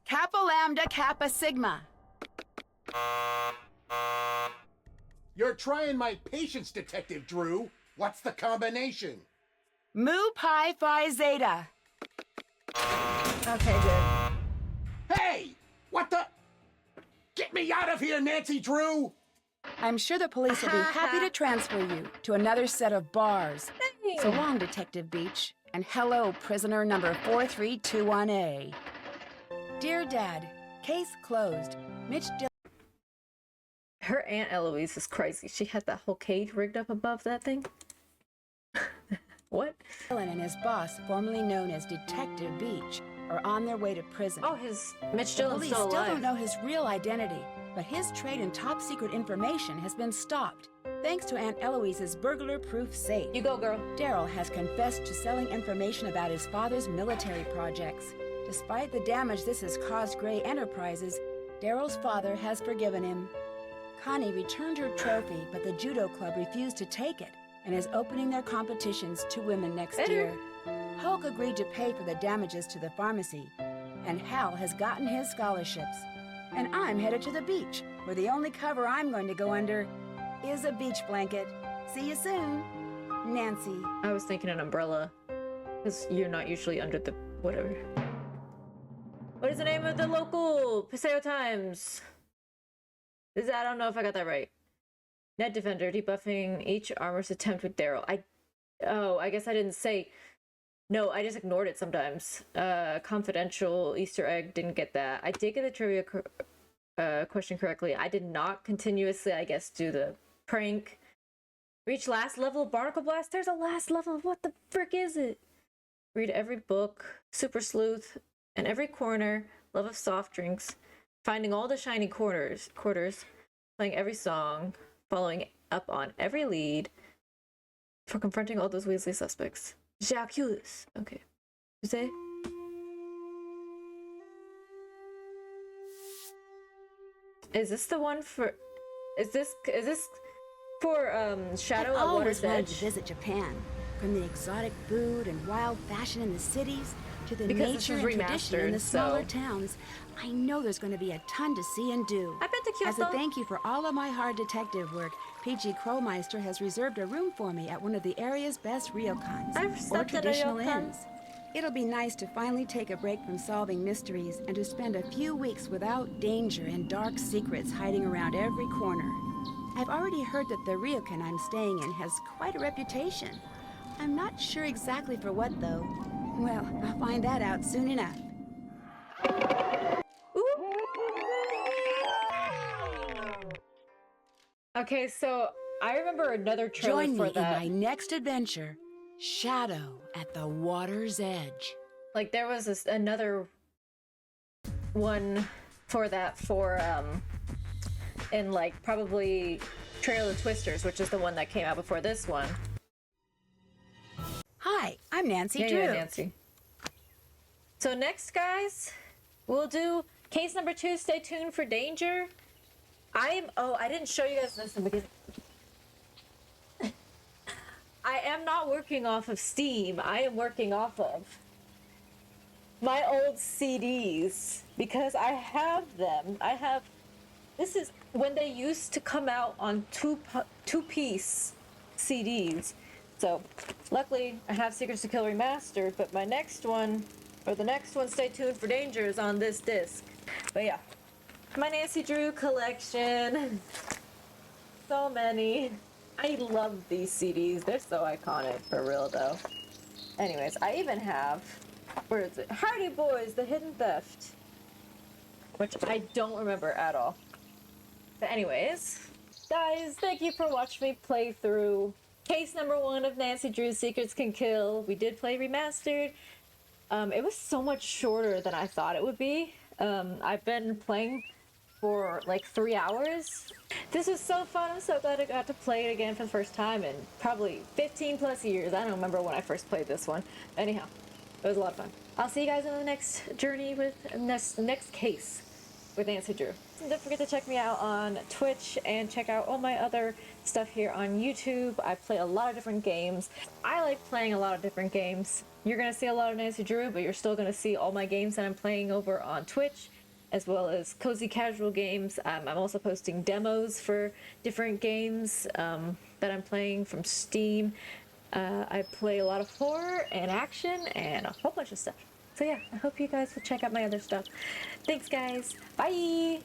Kappa Lambda Kappa Sigma. You're trying my patience, Detective Drew. What's the combination? Mu Pi Phi Zeta. Okay, good. Hey! What the? Get me out of here, Nancy Drew! I'm sure the police will be happy to transfer you to another set of bars. Hey. So long, Detective Beach. And hello, prisoner number 4321A. Dear Dad, case closed. Mitch Dillon. Her Aunt Eloise is crazy. She had that whole cage rigged up above that thing. What? Dillon and his boss, formerly known as Detective Beach, are on their way to prison. Oh, Mitch The Dillon's police still still alive. don't know his real identity, but his trade in top-secret information has been stopped, thanks to Aunt Eloise's burglar-proof safe. You go, girl. Daryl has confessed to selling information about his father's military projects. Despite the damage this has caused Gray Enterprises, Daryl's father has forgiven him. Connie returned her trophy, but the judo club refused to take it and is opening their competitions to women next year. Hulk agreed to pay for the damages to the pharmacy, and Hal has gotten his scholarships. And I'm headed to the beach, where the only cover I'm going to go under is a beach blanket. See you soon, Nancy. I was thinking an umbrella, because you're not usually under the whatever. What is the name of the local Paseo Times? I don't know if I got that right. Net Defender debuffing each armor's attempt with Daryl. I guess I didn't say. No, I just ignored it sometimes. Confidential Easter egg, didn't get that. I did get the trivia question correctly. I did not continuously, I guess, do the prank. Reach last level of Barnacle Blast. There's a last level. What the frick is it? Read every book. Super Sleuth. And every corner. Love of soft drinks. Finding all the shiny quarters. Playing every song. Following up on every lead. For confronting all those Weasley suspects. Jacques. Okay. You say? Is this the one for? Is this for Shadow at Water's I've always wanted Edge? to visit Japan, from the exotic food and wild fashion in the cities to the Because this nature is and tradition in remastered, the smaller so- towns. I know there's going to be a ton to see and do. I bet the As a Kyoto. thank you for all of my hard detective work, PG Crowmeister has reserved a room for me at one of the area's best ryokans, I've or slept at a traditional ryokan. inns. It'll be nice to finally take a break from solving mysteries and to spend a few weeks without danger and dark secrets hiding around every corner. I've already heard that the ryokan I'm staying in has quite a reputation. I'm not sure exactly for what, though. Well, I'll find that out soon enough. Okay, so I remember another trailer Join for me that. in my next adventure. Shadow at the water's edge. Like there was another one for that in like probably Trail of Twisters, which is the one that came out before this one. Hi, I'm Nancy Drew. Yeah, Nancy. So next, guys, we'll do case number 2. Stay tuned for Danger. I didn't show you guys this in the beginning. I am not working off of Steam. I am working off of my old CDs because I have them. This is when they used to come out on two-piece CDs. So, luckily, I have Secrets to Kill Remastered, but my next one, or the next one, Stay Tuned for Danger, is on this disc. But yeah, my Nancy Drew collection. So many. I love these CDs. They're so iconic, for real, though. Anyways, I even have, where is it? Hardy Boys, The Hidden Theft, which I don't remember at all. But anyways, guys, thank you for watching me play through case number 1 of Nancy Drew's Secrets Can Kill. We did play Remastered. It was so much shorter than I thought it would be. I've been playing for like 3 hours. This was so fun. I'm so glad I got to play it again for the first time in probably 15 plus years. I don't remember when I first played this one. Anyhow, it was a lot of fun. I'll see you guys in the next journey with next case with Nancy Drew. And don't forget to check me out on Twitch and check out all my other stuff here on YouTube. I play a lot of different games. I like playing a lot of different games. You're gonna see a lot of Nancy Drew, but you're still gonna see all my games that I'm playing over on Twitch, as well as cozy casual games. I'm also posting demos for different games that I'm playing from Steam. I play a lot of horror and action and a whole bunch of stuff. So yeah, I hope you guys will check out my other stuff. Thanks, guys. Bye!